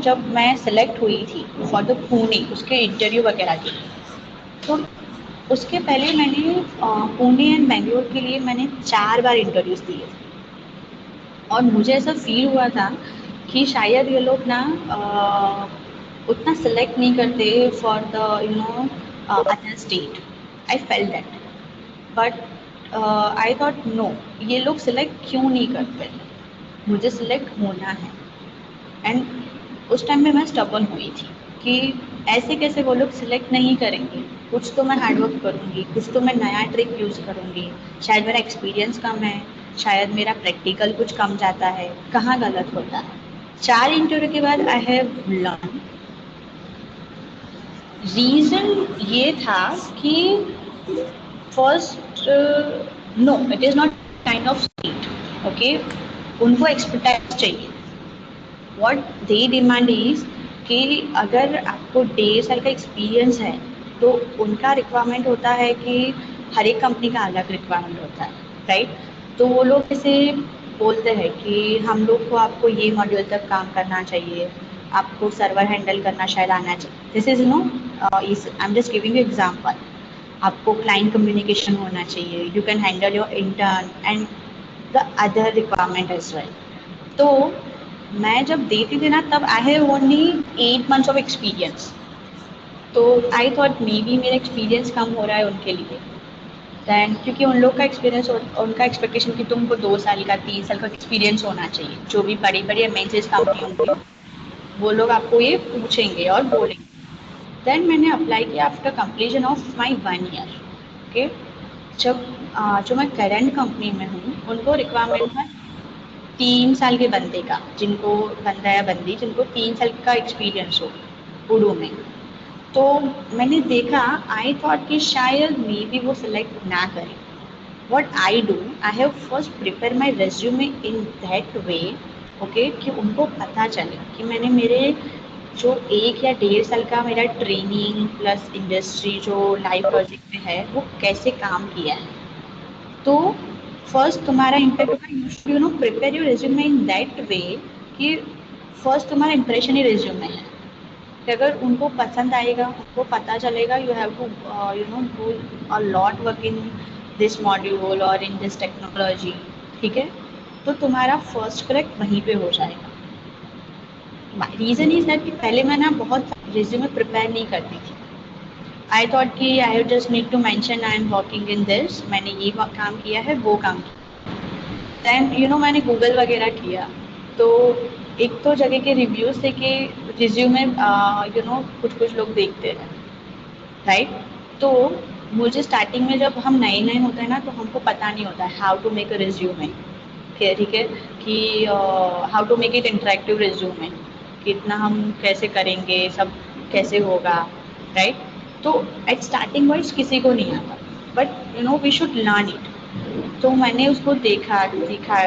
जब मैं सिलेक्ट हुई थी फॉर द पुणे, उसके इंटरव्यू वगैरह के लिए, तो उसके पहले मैंने पुणे एंड बेंगलोर के लिए मैंने 4 बार इंटरव्यूज़ दिए थे। और मुझे ऐसा फील हुआ था कि शायद ये लोग ना उतना सेलेक्ट नहीं करते for the other state. I felt that, but I thought no, ये लोग सिलेक्ट क्यों नहीं करते, मुझे सिलेक्ट होना है। एंड उस टाइम में मैं स्टबर्न हुई थी कि ऐसे कैसे वो लोग सिलेक्ट नहीं करेंगे। कुछ तो मैं हार्डवर्क करूँगी, कुछ तो मैं नया ट्रिक यूज़ करूँगी, शायद मेरा एक्सपीरियंस कम है, शायद मेरा प्रैक्टिकल कुछ कम जाता है, कहाँ गलत होता है। 4 इंटरव्यू के बाद आई हैव लर्न। रीज़न ये था कि first, no, it is not kind of state. Okay, उनको एक्सपर्टाइज चाहिए। व्हाट दे डिमांड इज कि अगर आपको 1.5 साल का एक्सपीरियंस है, तो उनका रिक्वायरमेंट होता है कि हर एक कंपनी का अलग रिक्वायरमेंट होता है, राइट? तो वो लोग जैसे बोलते हैं कि हम लोग को आपको ये मॉड्यूल तक काम करना चाहिए, आपको सर्वर हैंडल करना शायद आना चाहिए। This is I am just giving you example. आपको क्लाइंट कम्युनिकेशन होना चाहिए, you can handle your intern and the other requirement as well. तो मैं जब देती थी ना, तब I have only 8 months of experience. तो आई थॉट मे बी मेरा एक्सपीरियंस कम हो रहा है उनके लिए। दैन क्योंकि उन लोग का एक्सपीरियंस, उनका एक्सपेक्टेशन कि तुमको 2 साल का 3 साल का एक्सपीरियंस होना चाहिए। जो भी बड़ी बड़ी एमएनसीज कंपनी होंगी, वो लोग आपको ये पूछेंगे और बोलेंगे। देन मैंने अप्लाई किया after completion of my 1 year. Okay, जब जो मैं करंट कंपनी में हूँ, उनको रिक्वायरमेंट था 3 साल के बंदे का, जिनको बंदा या बंदी जिनको 3 साल का एक्सपीरियंस हो उड़ू में। तो मैंने देखा, आई थॉट कि शायद मे बी वो सिलेक्ट ना करें। What I do, I have first prepare my resume in that way, okay, कि उनको पता चले कि मैंने मेरे जो 1 या 1.5 साल का मेरा ट्रेनिंग प्लस इंडस्ट्री जो लाइव प्रोजेक्ट में है, वो कैसे काम किया है। तो फर्स्ट तुम्हारा इम्पैक्ट होगा, you should prepare your resume in that वे कि फर्स्ट तुम्हारा इंप्रेशन ही रिज्यूमे है। कि अगर उनको पसंद आएगा, उनको पता चलेगा you have to do a lot work in this module और इन दिस टेक्नोलॉजी, ठीक है, तो तुम्हारा फर्स्ट करेक्ट वहीं पे हो जाएगा। रीज़न इज दैट कि पहले मैं ना बहुत रिज्यूमे प्रिपेयर नहीं करती थी। आई थॉट कि I just need to mention I am working in this, मैंने ये काम किया है, वो काम किया। दैन मैंने गूगल वगैरह किया, तो एक तो जगह के रिव्यूज़ थे कि रिज्यूमे कुछ कुछ लोग देखते हैं, राइट? तो मुझे स्टार्टिंग में जब हम नए नए होते हैं ना, तो हमको पता नहीं होता है how to make a resume, ठीक है, कि how to make it interactive resume, कि इतना हम कैसे करेंगे, सब कैसे होगा, राइट? तो एट स्टार्टिंग वाइज किसी को नहीं आता, but we should learn it. तो मैंने उसको देखा सीखा।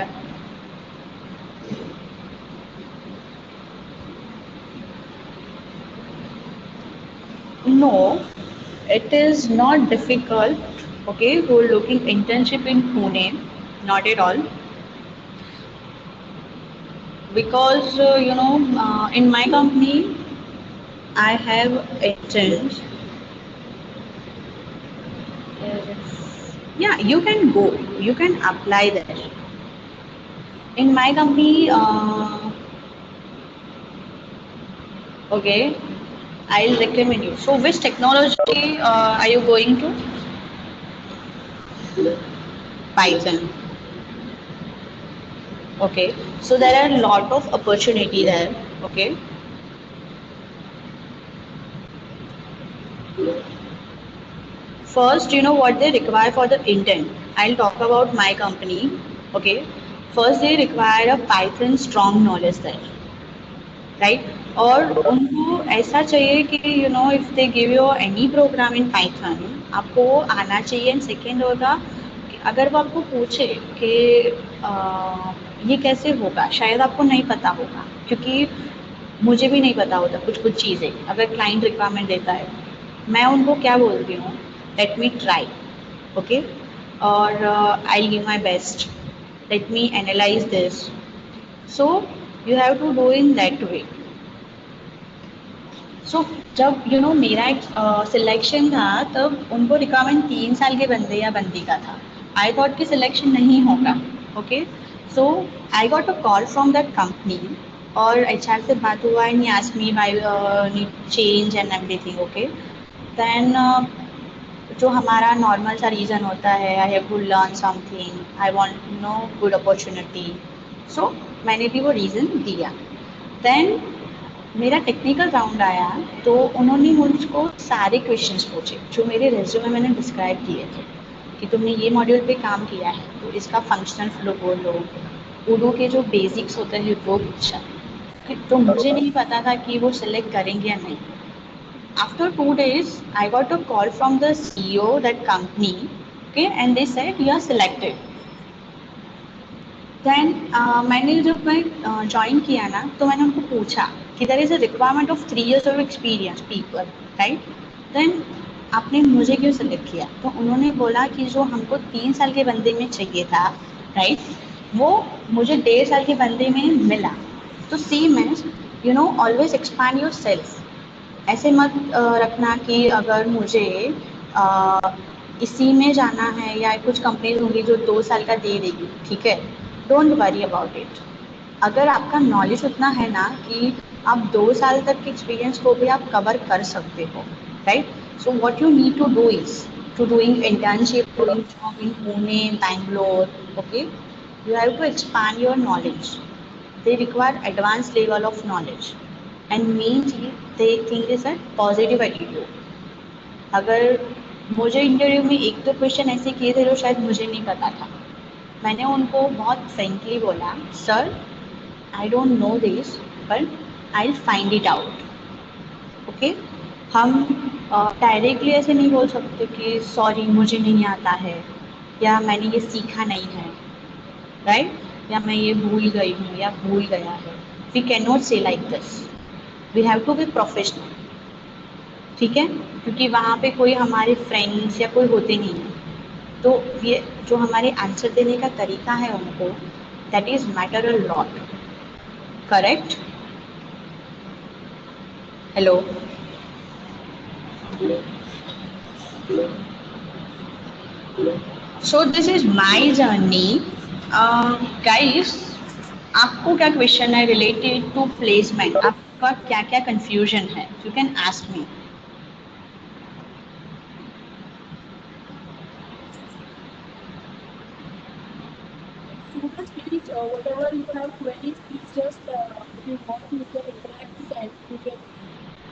No, it is not difficult. Okay, who are looking internship in Pune, not at all. Because in my company, I have interns. Yeah, you can go. You can apply there. In my company, okay, I'll recommend you. So, which technology are you going to? Python. Okay, so there are a lot of opportunity there. Okay, first, you know what they require for the intent. I'll talk about my company. Okay, first they require a Python strong knowledge there, right? और उनको ऐसा चाहिए कि if they give you any program in Python आपको वो आना चाहिए। And second होगा कि अगर वो आपको पूछे कि ये कैसे होगा, शायद आपको नहीं पता होगा, क्योंकि मुझे भी नहीं पता होता कुछ कुछ चीज़ें। अगर क्लाइंट रिक्वायरमेंट देता है, मैं उनको क्या बोलती हूँ, लेट मी ट्राई, ओके, और I give my best, let me analyse this. So you have to do in that way. So जब मेरा एक सिलेक्शन था, तब उनको रिक्वायरमेंट 3 साल के बंदे या बंदी का था। आई थॉट कि सिलेक्शन नहीं होगा। Okay, so I got a call from that company, और एचआर से बात हुआ and he asked me why need change and everything. Okay, then जो हमारा नॉर्मल सा रीज़न होता है, I have to learn something, I want no good opportunity. So मैंने भी वो रीज़न दिया। देन मेरा टेक्निकल राउंड आया, तो उन्होंने मुझको सारे क्वेश्चंस पूछे जो मेरे रेज्यूमे में मैंने डिस्क्राइब किए थे, कि तुमने ये मॉड्यूल पे काम किया है तो इसका फंक्शनल फ्लो बोलो, उडो के जो बेसिक्स होते हैं वो पूछा। तो मुझे नहीं पता था कि वो सिलेक्ट करेंगे या नहीं। After 2 days, I got a call from the CEO that company, okay, and they said you are selected. Then मैंने जब मैं ज्वाइन किया ना, तो मैंने उनको पूछा कि there is a requirement of 3 years of experience people, right? Then आपने मुझे क्यों सेलेक्ट किया? तो उन्होंने बोला कि जो हमको 3 साल के बंदे में चाहिए था, राइट, वो मुझे 1.5 साल के बंदे में मिला। तो same as always expand yourself. ऐसे मत रखना कि अगर मुझे अ, इसी में जाना है, या कुछ कंपनीज होंगी जो 2 साल का दे देगी, ठीक है, डोंट वरी अबाउट इट। अगर आपका नॉलेज उतना है ना कि आप 2 साल तक के एक्सपीरियंस को भी आप कवर कर सकते हो, right? So what you need to do is to doing internship, doing job in Pune, Bangalore, okay, you have to expand your knowledge. they require advanced level of knowledge, and mainly they think is a positive attitude। अगर मुझे interview में एक दो question ऐसे किए थे जो शायद मुझे नहीं पता था, मैंने उनको बहुत फ्रेंकली बोला, sir I don't know this, but I will find it out. Okay, हम डायरेक्टली ऐसे नहीं बोल सकते कि सॉरी मुझे नहीं आता है, या मैंने ये सीखा नहीं है, राइट, या मैं ये भूल गई हूँ या भूल गया है। We can not say like this, we have to be professional, ठीक है, क्योंकि वहाँ पे कोई हमारे फ्रेंड्स या कोई होते नहीं हैं। तो ये जो हमारे आंसर देने का तरीका है उनको, that is matter a lot, correct? Hello, so this is my journey. Guys, आपको क्या क्वेश्चन है रिलेटेड टू प्लेसमेंट? आपका क्या क्या कंफ्यूजन है? You can ask me. Students, please, whatever you have queries, please just, if you want to, you can interact with and you can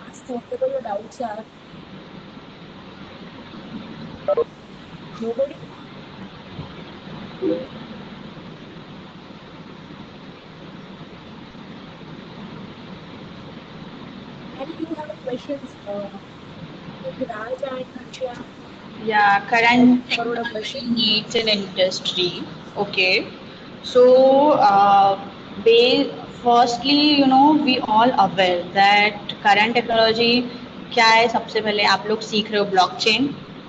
ask whatever your doubts are. Nobody? Any you have questions? With Raj and Akshay, Yeah, current Baroda technology question. needs in industry. Okay, so firstly, we all aware that current technology क्या है। सबसे पहले आप लोग सीख रहे हो blockchain,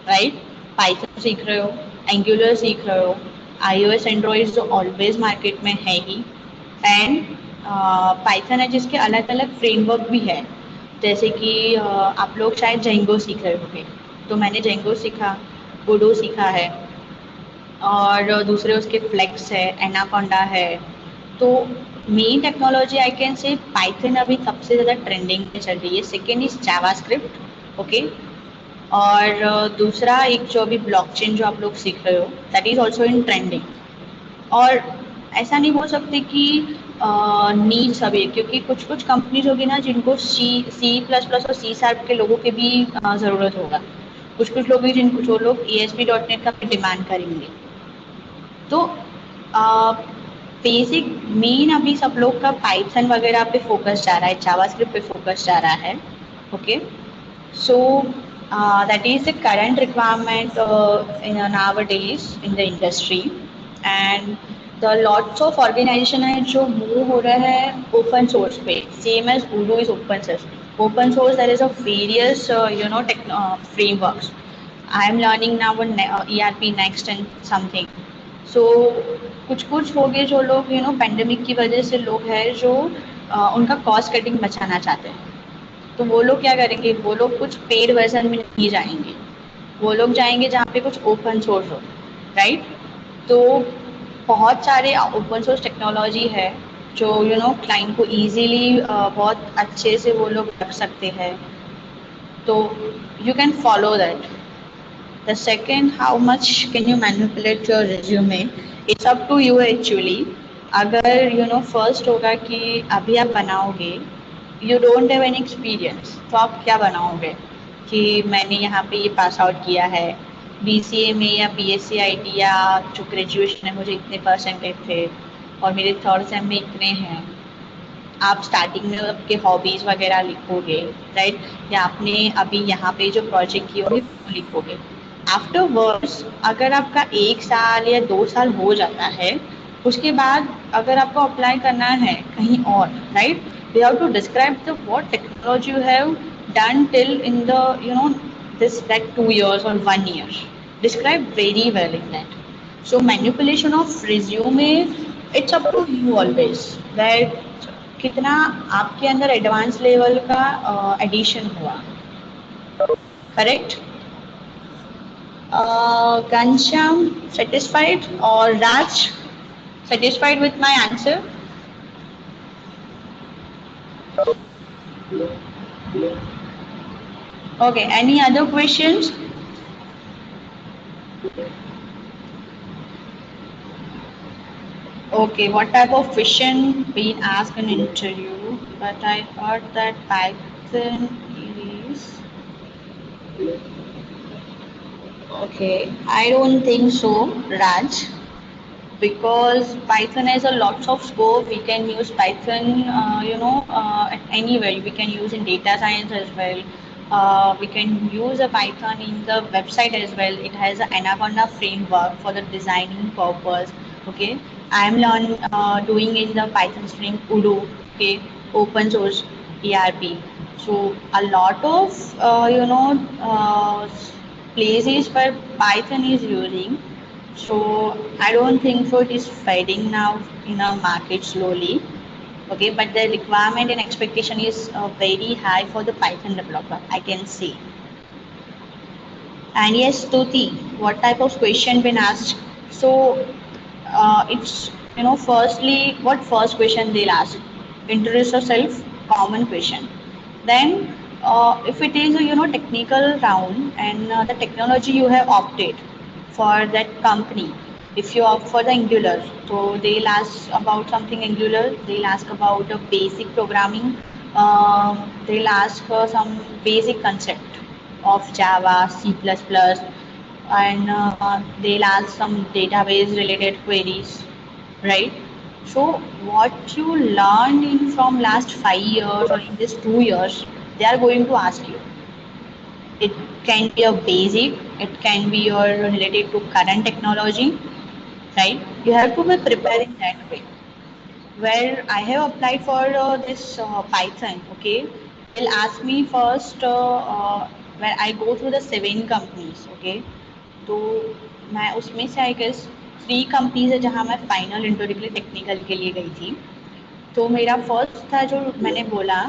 right? Python सीख रहे हो, एंगुलर सीख रहे हो, iOS एंड्रॉइड जो ऑलवेज मार्केट में है ही, एंड पाइथन है जिसके अलग अलग फ्रेमवर्क भी है। जैसे कि आप लोग शायद जेंगो सीख रहे होंगे, तो मैंने जेंगो सीखा, गुडो सीखा है, और दूसरे उसके फ्लेक्स है, एनाकोंडा है, तो मेन टेक्नोलॉजी आई कैन से पाइथन अभी सबसे ज़्यादा ट्रेंडिंग में चल रही है। Second is JavaScript, okay. और दूसरा एक जो अभी ब्लॉकचेन जो आप लोग सीख रहे हो, that is also in trending. और ऐसा नहीं बोल सकते कि नीड सभी, क्योंकि कुछ कुछ कंपनीज होगी ना जिनको C++ और C# के लोगों की भी ज़रूरत होगा। कुछ कुछ लोग भी जिनको जो लोग ASP.NET का डिमांड करेंगे। तो बेसिक मेन अभी सब लोग का पाइथन वगैरह पे फोकस जा रहा है, जावास्क्रिप्ट पे फोकस जा रहा है, okay. So that is the current requirement in nowadays in the industry, and the lots of organization है जो मूव हो रहा है ओपन सोर्स पे, same as Odoo is open source. Open source there is a various frameworks. I am learning now on ERP next and something. सो कुछ कुछ हो गए जो लोग पेंडेमिक की वजह से लोग हैं जो उनका कॉस्ट कटिंग बचाना चाहते हैं। तो वो लोग क्या करेंगे, वो लोग कुछ पेड वर्जन में नहीं जाएंगे, वो लोग जाएंगे जहाँ पे कुछ ओपन सोर्स हो, राइट। तो बहुत सारे ओपन सोर्स टेक्नोलॉजी है जो क्लाइंट को इजीली बहुत अच्छे से वो लोग रख सकते हैं। तो you can follow that. The second, how much can you manipulate your resume? It's up to you actually. अगर first होगा कि अभी आप बनाओगे, you don't have any experience, तो आप क्या बनाओगे कि मैंने यहाँ पे ये पास आउट किया है BCA में या BSc IT, या जो ग्रेजुएशन है मुझे इतने परसेंटेज थे और मेरे थर्ड सेम में इतने हैं। आप स्टार्टिंग में आपके हॉबीज़ वगैरह लिखोगे, राइट, या आपने अभी यहाँ पे जो प्रोजेक्ट किए होंगे वो लिखोगे। आफ्टरवर्ड्स अगर आपका 1 साल या 2 साल हो जाता है, उसके बाद अगर आपको अप्लाई करना है कहीं और, right, you have to describe the what technology you have done till in the this like 2 years or 1 year. Describe very well in that. So manipulation of resume, it's up to you always that कितना आपके अंदर advance level का addition हुआ, correct. Ghanshyam satisfied or Raj satisfied with my answer? Okay, any other questions? Okay, what type of question being asked in interview? But I heard that Python is. Okay, I don't think so, Raj, because Python has a lots of scope. We can use Python, at anywhere. We can use in data science as well. We can use a Python in the website as well. It has an Anaconda framework for the designing purpose. Okay, I am doing in the Python stream Udo. Okay, open source ERP. So a lot of places where Python is using. So I don't think so it is fading now in our market slowly. Okay, but the requirement and expectation is very high for the Python developer, I can say. And yes, Stuti, what type of question been asked? So it's firstly, what first question they'll ask? Introduce yourself, common question. Then if it is a technical round, and the technology you have opted for that company, if you opt for the Angular, so they'll ask about something Angular, they'll ask about a basic programming, they'll ask some basic concept of Java, C++, and they'll ask some database related queries, right? So what you learned in from last 5 years or in this 2 years, they are going to ask you. It can be a basic, it can be your related to current technology, right? You have to be preparing that way. Where I have applied for this Python, okay, they'll ask me first where I go through the 7 companies, okay. तो मैं उसमें से I guess 3 companies है जहाँ मैं final interview के लिए technical के लिए गई थी। तो मेरा फर्स्ट था जो मैंने बोला,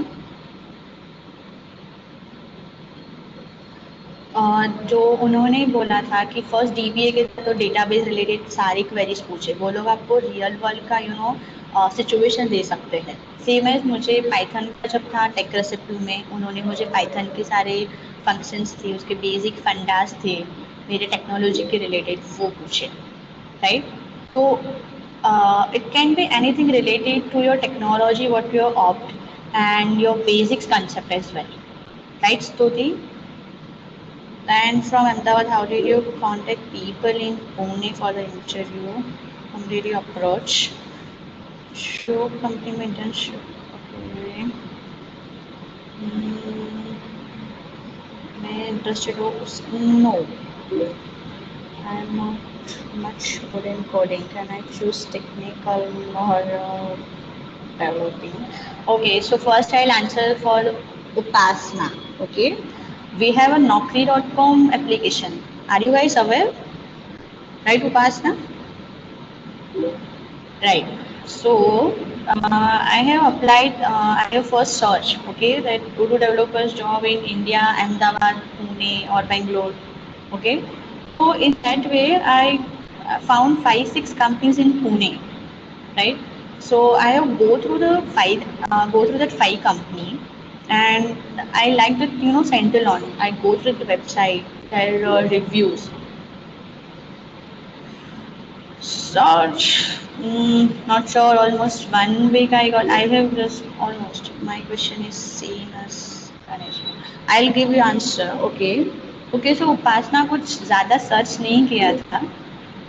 जो उन्होंने बोला था कि फर्स्ट DBA के तो डेटाबेस रिलेटेड सारी क्वेरीज पूछे, वो लोग आपको रियल वर्ल्ड का सिचुएशन दे सकते हैं। सेम एज मुझे पाइथन का जब था टेक रेसिपी में, उन्होंने मुझे पाइथन के सारे फंक्शंस थे, उसके बेसिक फंडास थे मेरे टेक्नोलॉजी के रिलेटेड, वो पूछे, राइट। तो it can be anything related to your technology, what you opt, and your basics concept as well, right, Stuti? And from Ahmedabad, how did you contact people in Pune for the interview? How did you approach? Show company internship. Okay. मैं interested हो उस no. I'm not much good in coding. Can I choose technical or developing? Okay, so first I'll answer for Upasna. Okay, we have a Naukri.com application. Are you guys aware? Right, Upasna? Right. So I have applied. I have first search. Okay, that Udu developers job in India, Ahmedabad, Pune, or Bangalore. Okay. So in that way, I found 5-6 companies in Pune. Right. So I have go through that 5 company, and I like that, Central on. I go through the website, their reviews. Search. Not sure. Almost 1 week I got. I have just almost. My question is same as Ganesh. I'll give you answer. Okay. Okay. So उपासना कुछ ज़्यादा search नहीं किया था.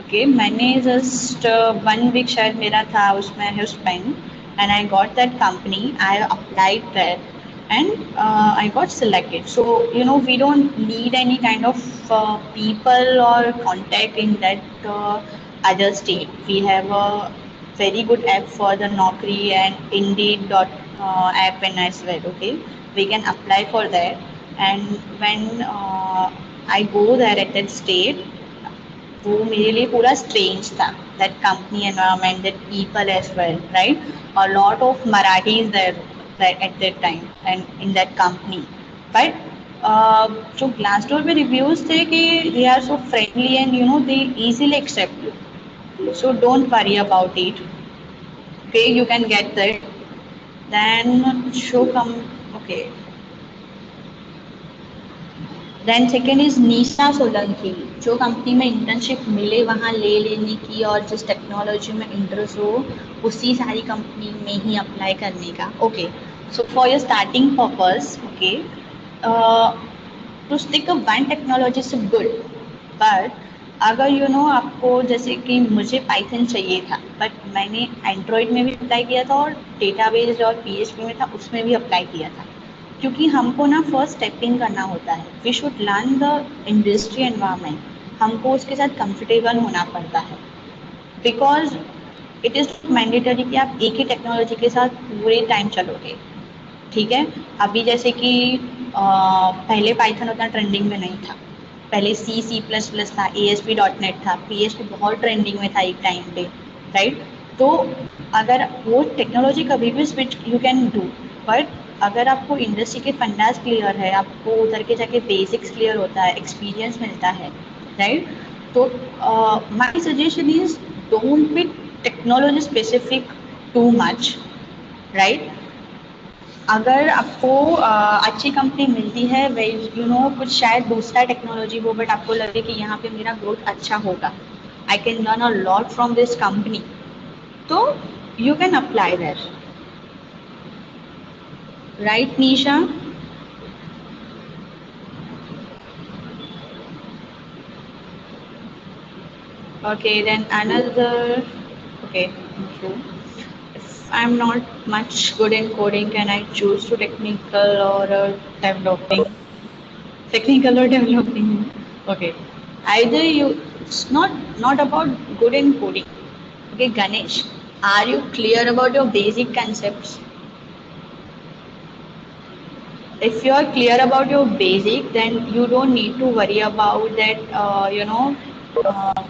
Okay. मैंने just 1 week शायद मेरा था उसमें है spend, and I got that company. I applied there, and I got selected. So we don't need any kind of people or contact in that other state. We have a very good app for the Naukri and Indeed app and as well. Okay, we can apply for that, and when I go there at that state, वो मेरे लिए पूरा strange था, that company environment, that people as well, right, a lot of Marathis there at that time and in that company, but जो Glassdoor पे reviews थे कि they are so friendly and they easily accept you, so don't worry about it. Okay, you can get that. Then show come. Okay, then second is Nisha Solanki. जो company में internship मिले वहाँ ले लेने की, और जिस टेक्नोलॉजी में इंटरेस्ट हो उसी सारी कंपनी में ही अप्लाई करने का. Okay, so for your starting purpose, okay, to stick a one technology is good, but अगर आपको, जैसे कि मुझे पाइथन चाहिए था, बट मैंने एंड्रॉयड में भी अप्लाई किया था और डेटाबेस और पीएचपी में था उसमें भी अप्लाई किया था, क्योंकि हमको ना फर्स्ट स्टेपिंग करना होता है. We should learn the industry environment. हमको उसके साथ कंफर्टेबल होना पड़ता है, बिकॉज इट इज़ मैंडेटरी कि आप एक ही टेक्नोलॉजी के साथ पूरे टाइम चलोगे. ठीक है, अभी जैसे कि पहले पाइथन उतना ट्रेंडिंग में नहीं था, पहले C++ था, ASP.NET था, PHP बहुत ट्रेंडिंग में था एक टाइम पे, राइट. तो अगर वो टेक्नोलॉजी कभी भी switch you can do, but अगर आपको इंडस्ट्री के फंडास क्लियर है, आपको उधर के जाके बेसिक्स क्लियर होता है, एक्सपीरियंस मिलता है, राइट. तो my suggestion is don't be technology specific too much, right. अगर आपको अच्छी कंपनी मिलती है, वे कुछ शायद दूसरा टेक्नोलॉजी हो, बट आपको लगे कि यहाँ पे मेरा ग्रोथ अच्छा होगा, I can learn a lot from this company, तो you can apply that, right, Nisha? Okay, then another. Okay, thank you. If I'm not much good in coding, can I choose to technical or developing? Technical or developing? Okay, either you. It's not about good in coding. Okay, Ganesh, are you clear about your basic concepts? If you are clear about your basic, then you don't need to worry about that,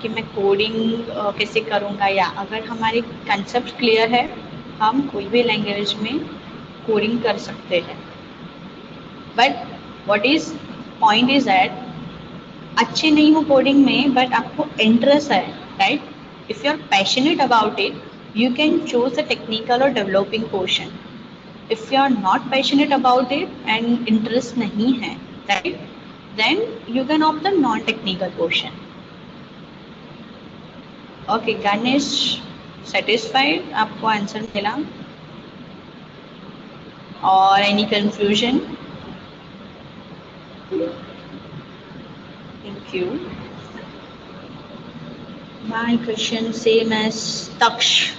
कि मैं coding कैसे करूँगा, या अगर हमारे concept clear है, हम कोई भी लैंग्वेज में कोडिंग कर सकते हैं. But what is point is that अच्छे नहीं हो कोडिंग में, बट आपको इंटरेस्ट है, right. If you are passionate about it, you can choose the technical or developing portion. If you are not passionate about it and interest nahi hai, right, then you can opt the non-technical portion. Okay, Ganesh, satisfied? आपको answer मिला? Or any confusion? Thank you. My question same as Taksh.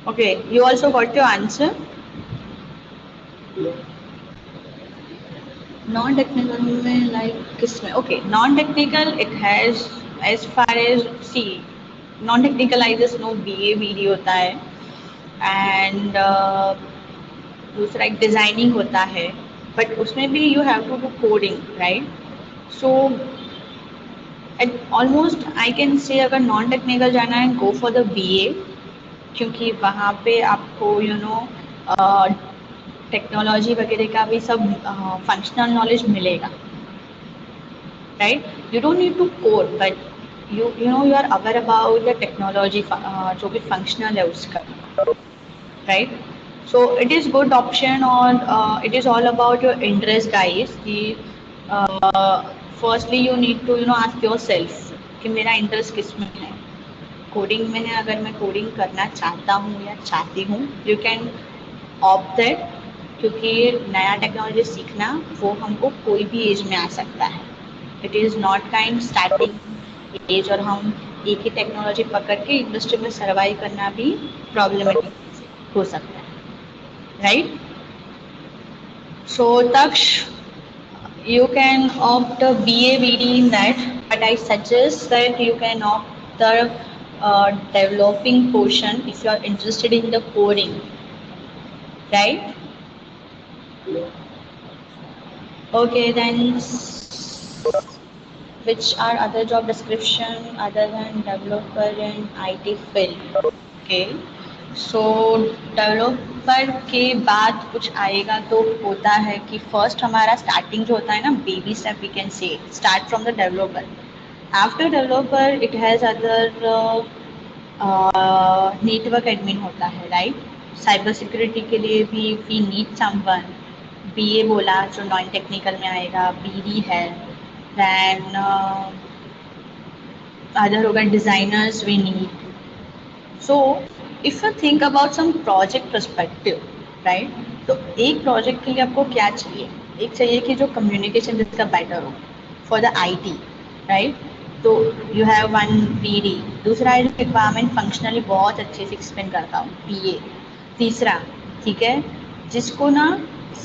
Okay, you also got your answer. Non-technical में like किसमें? Okay, non-technical it has as far as see non-technical I just know BA BD होता है and दूसरा एक designing होता है but उसमें भी you have to do coding right so almost I can say अगर नॉन टेक्निकल जाना है गो फॉर द बीए क्योंकि वहाँ पे आपको यू नो टेक्नोलॉजी वगैरह का भी सब फंक्शनल नॉलेज मिलेगा right you don't need to code but you know you are aware about the technology जो भी फंक्शनल है उसका right so it is good option or it is all about your interest guys कि firstly you need to you know ask yourself कि मेरा interest किस में है कोडिंग में है अगर मैं कोडिंग करना चाहता हूँ या चाहती हूँ you can opt that क्योंकि नया टेक्नोलॉजी सीखना वो हमको कोई भी एज में आ सकता है it is not kind starting as और हम एक ही टेक्नोलॉजी पकड़ के इंडस्ट्री में सर्वाइव करना भी प्रॉब्लमेटिक हो सकता है right? So Taksh, you can opt a BA BD in that, but I suggest that you can opt the developing portion if you are interested in the coding, right? Okay, then which are other job description other than developer in IT field? Okay. So developer के बाद कुछ आएगा तो होता है कि first हमारा starting जो होता है ना baby step we can say start from the developer after developer it has other network admin होता है राइट साइबर सिक्योरिटी के लिए भी वी नीड समवन बीए बोला जो नॉन टेक्निकल में आएगा बीडी है दैन अदर होगा designers we need so if you think about some project perspective right तो एक प्रोजेक्ट के लिए आपको क्या चाहिए एक चाहिए कि जो कम्युनिकेशन जिसका बेटर हो फॉर द आईटी राइट तो यू हैव वन बीडी दूसरा है रिक्वायरमेंट फंक्शनली बहुत अच्छे से एक्सप्लेन करता हूँ बीए तीसरा ठीक है जिसको ना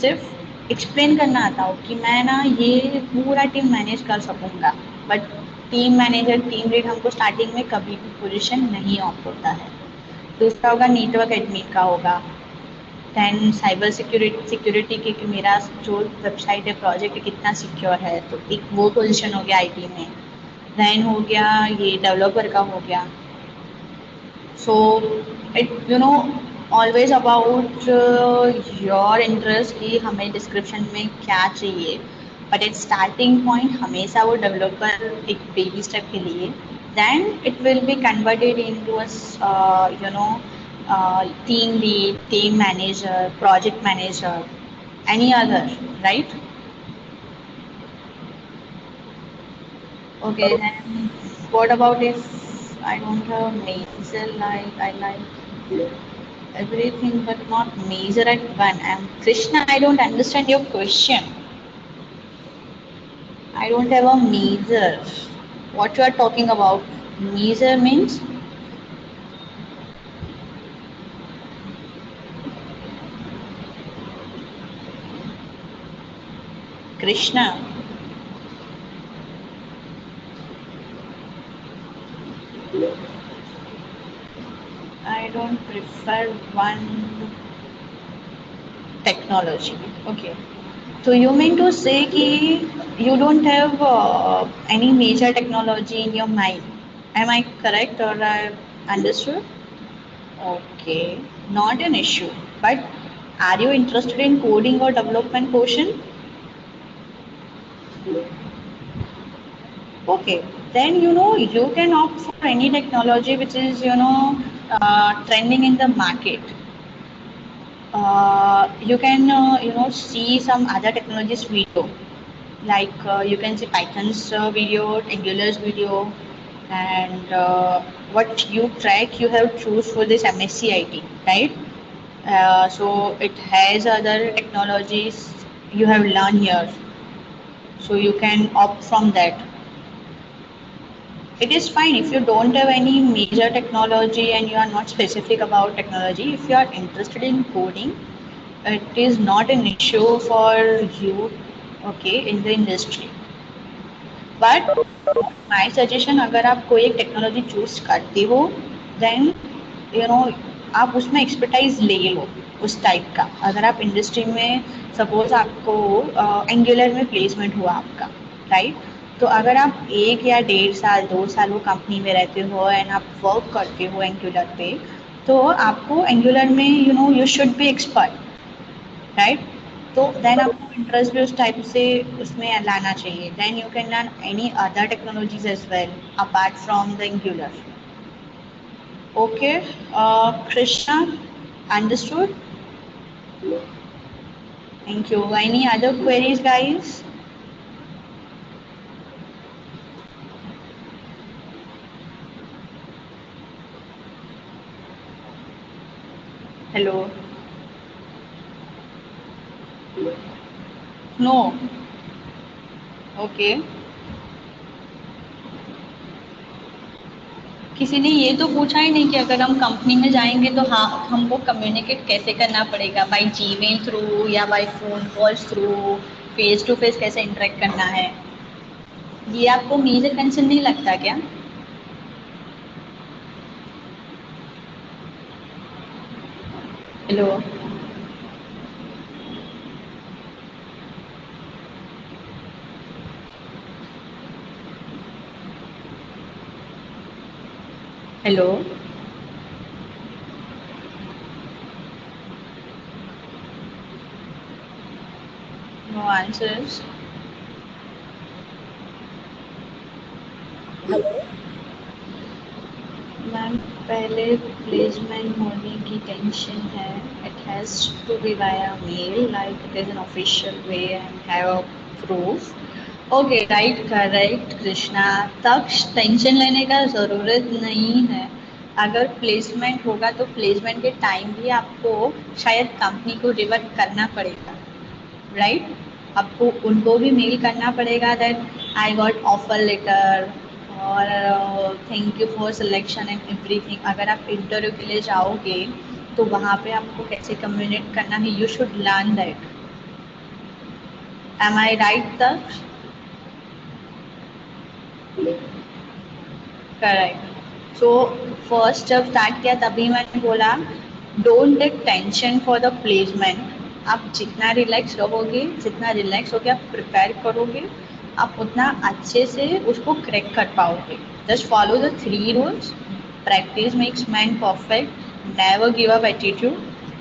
सिर्फ एक्सप्लेन करना आता हो कि मैं ना ये पूरा टीम मैनेज कर सकूँगा but team manager team lead हमको स्टार्टिंग में कभी भी पोजीशन नहीं ऑफ होता है दूसरा होगा नेटवर्क एडमिन का होगा दैन साइबर सिक्योरिटी के मेरा जो वेबसाइट है प्रोजेक्ट कितना सिक्योर है तो एक वो पोजीशन हो गया आईटी में दैन हो गया ये डेवलपर का हो गया so it you know always about your interest कि हमें डिस्क्रिप्शन में क्या चाहिए बट एट स्टार्टिंग पॉइंट हमेशा वो डेवलपर एक बेबी स्टेप के लिए then it will be converted into a team lead, team manager, project manager, any other, right? Okay, then what about if I don't have major like I like everything but not major at one? Krishna, I don't understand your question. I don't have a major. What you are talking about? Major means Krishna. I don't prefer one technology. Okay. So you mean to say कि you don't have any major technology in your mind? Am I correct or I understood? Okay, not an issue. But are you interested in coding or development portion? Okay, then you know you can opt for any technology which is trending in the market, you can see some other technologies video, like you can see Python's video, Angular's video, and what you track you have choose for this MSc right? So it has other technologies you have learned here, so you can opt from that. It is fine if you don't have any major technology and you are not specific about technology. If you are interested in coding, it is not an issue for you, okay, in the industry. But my suggestion, अगर आप कोई एक technology choose करते हो, then आप उसमें expertise ले लो उस टाइप का. अगर आप इंडस्ट्री में सपोज आपको एंगुलर में प्लेसमेंट हुआ आपका, राइट, तो अगर आप 1 या 1.5 साल 2 साल वो कंपनी में रहते हो एंड आप वर्क करते हो एंगुलर पे, तो आपको एंगुलर में you should be expert, right. तो देन आपको इंटरेस्ट भी उस टाइप से उसमें लाना चाहिए. Then you can learn any other technologies as well apart from the Angular. Okay Krishna, understood? Thank you. Any other queries guys? Hello? No? Okay. किसी ने ये तो पूछा ही नहीं कि अगर हम कंपनी में जाएंगे तो हाँ हमको कम्युनिकेट कैसे करना पड़ेगा, बाय जीमेल थ्रू या by phone calls through, face to face कैसे इंटरेक्ट करना है. ये आपको मेजर कंसर्न नहीं लगता क्या? Hello? Hello? No answers. Ma'am पहले प्लेसमेंट होने की टेंशन है. It has to be via mail, like it is an official way and have a proof. Okay, right, correct Krishna. तब टेंशन लेने का ज़रूरत नहीं है. अगर प्लेसमेंट होगा तो प्लेसमेंट के टाइम भी आपको शायद कंपनी को रिवर्ट करना पड़ेगा, राइट. आपको उनको भी मेल करना पड़ेगा that I got offer letter और thank you for selection and everything. अगर आप इंटरव्यू के लिए जाओगे तो वहाँ पे आपको कैसे कम्युनिकेट करना है, you should learn that. Am I right तक? करेक्ट. सो फर्स्ट जब स्टार्ट किया तभी मैंने बोला don't take tension for the placement. आप जितना रिलैक्स रहोगे, जितना रिलैक्स होकर आप प्रिपेयर करोगे, आप उतना अच्छे से उसको क्रैक कर पाओगे. Just follow the 3 rules. Practice makes man perfect. Never give up attitude.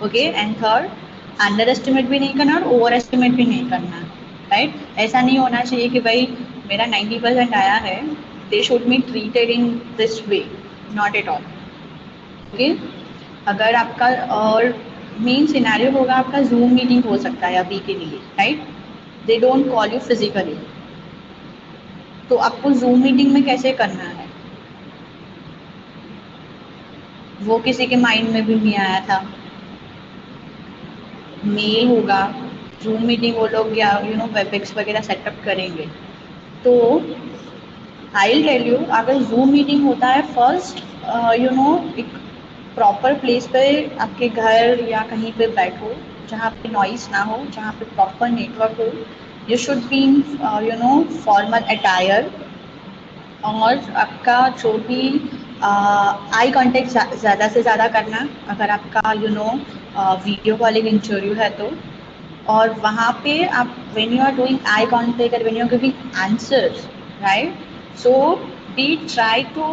Okay. And third, under estimate भी नहीं करना और ओवर एस्टिमेट भी नहीं करना, राइट. ऐसा नहीं होना चाहिए कि भाई मेरा 90% आया है, they should be treated in this way, not at all. Okay. अगर आपका और मेन सिनेरियो होगा आपका जूम मीटिंग हो सकता है अभी के लिए, right. They don't call you physically, तो आपको जूम मीटिंग में कैसे करना है वो किसी के माइंड में भी नहीं आया था. मेल होगा, जूम मीटिंग वो लोग या वेबएक्स वगैरह सेटअप करेंगे. तो आई विल टेल यू, अगर जूम मीटिंग होता है फर्स्ट एक प्रॉपर प्लेस पे आपके घर या कहीं पे बैठो जहाँ पे नॉइस ना हो, जहाँ पे प्रॉपर नेटवर्क हो. You should be in formal attire और आपका जो भी आई कांटेक्ट ज़्यादा से ज़्यादा करना अगर आपका वीडियो कॉलिंग इंटरव्यू है तो. और वहाँ पे आप when you are doing eye contact और when you are giving answers, right, so be try to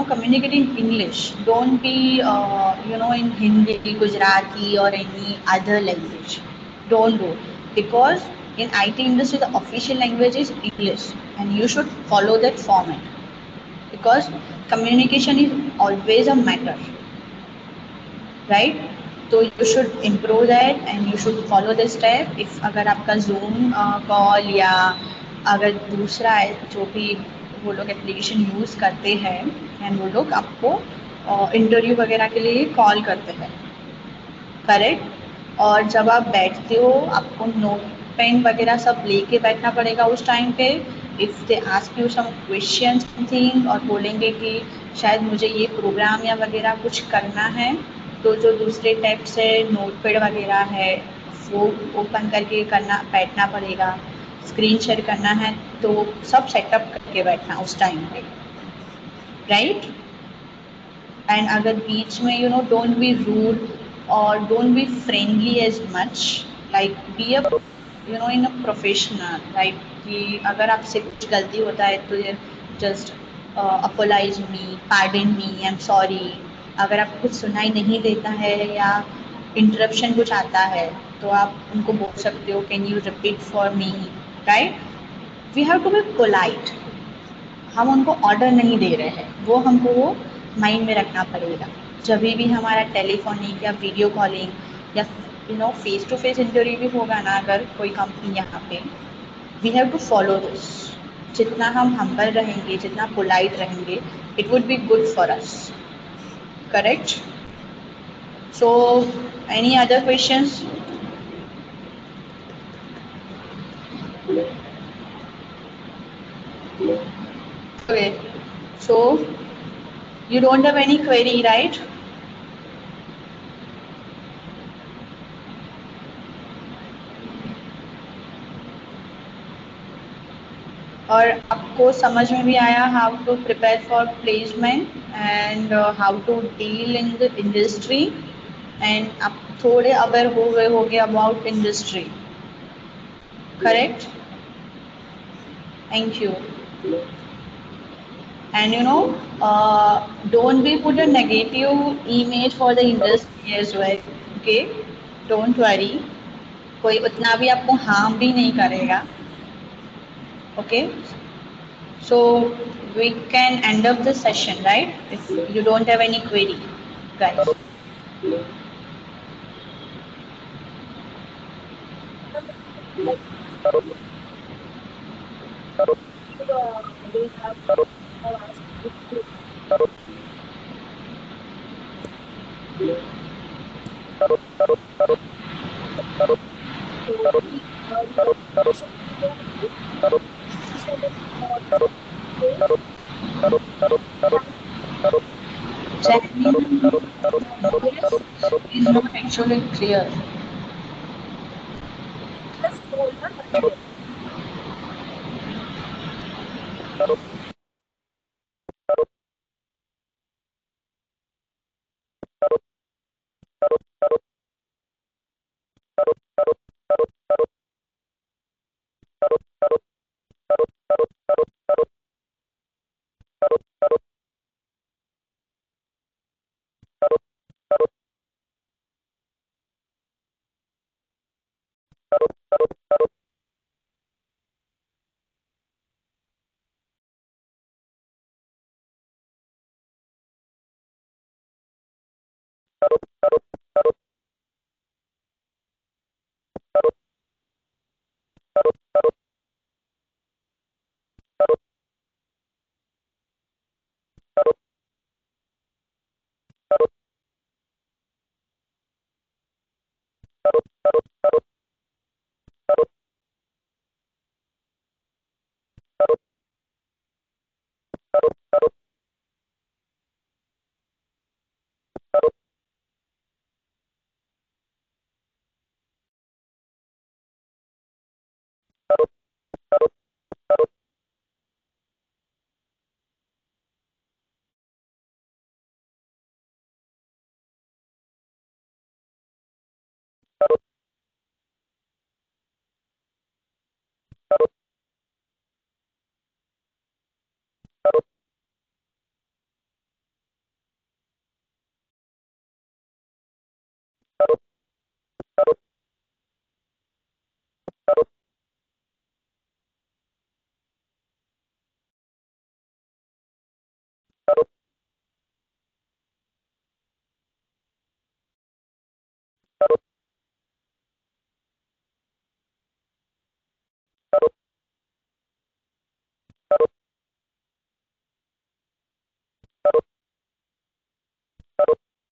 communicate in English. Don't be in Hindi, Gujarati or any other language. Don't do, because in IT industry the official language is English and you should follow that format, because communication is always a matter, right? तो you should improve that and you should follow this step. if अगर आपका Zoom call या अगर दूसरा है जो भी वो लोग एप्लीकेशन यूज़ करते हैं एंड वो लोग आपको इंटरव्यू वगैरह के लिए कॉल करते हैं, करेक्ट? और जब आप बैठते हो आपको नोट पेन वगैरह सब लेके बैठना पड़ेगा उस टाइम पे. If they ask you some question something और बोलेंगे कि शायद मुझे ये प्रोग्राम या वगैरह कुछ करना है, तो जो दूसरे टैब से नोट पैड वगैरह है वो ओपन करके करना बैठना पड़ेगा. स्क्रीन शेयर करना है तो सब सेटअप करके बैठना उस टाइम पे, राइट? एंड अगर बीच में don't be rude or don't be friendly as much, like be a in a professional, right? कि अगर आपसे कुछ गलती होता है तो just apologize me, pardon me, I'm sorry. अगर आपको कुछ सुनाई नहीं देता है या इंटरप्शन कुछ आता है तो आप उनको बोल सकते हो can you repeat for me, right? We have to be polite. हम उनको ऑर्डर नहीं दे रहे हैं, वो हमको वो माइंड में रखना पड़ेगा. जब भी हमारा टेलीफोनिक या वीडियो कॉलिंग या फेस टू फेस इंटरव्यू भी होगा ना अगर कोई कंपनी यहाँ पे, we have to follow this. जितना हम हम्बल रहेंगे, जितना पोलाइट रहेंगे, it would be good for us, correct? So any other questions? Okay, so you don't have any query, right? और आपको समझ में भी आया how to prepare for placement and how to deal in the industry, and आप थोड़े aware हो गए होंगे about industry, correct? Thank you. And don't be put a negative image for the industry as well, okay? Don't worry, कोई उतना भी आपको harm भी नहीं करेगा, okay? So we can end up the session, right? If you don't have any query, guys. Jasmine is not actually clear.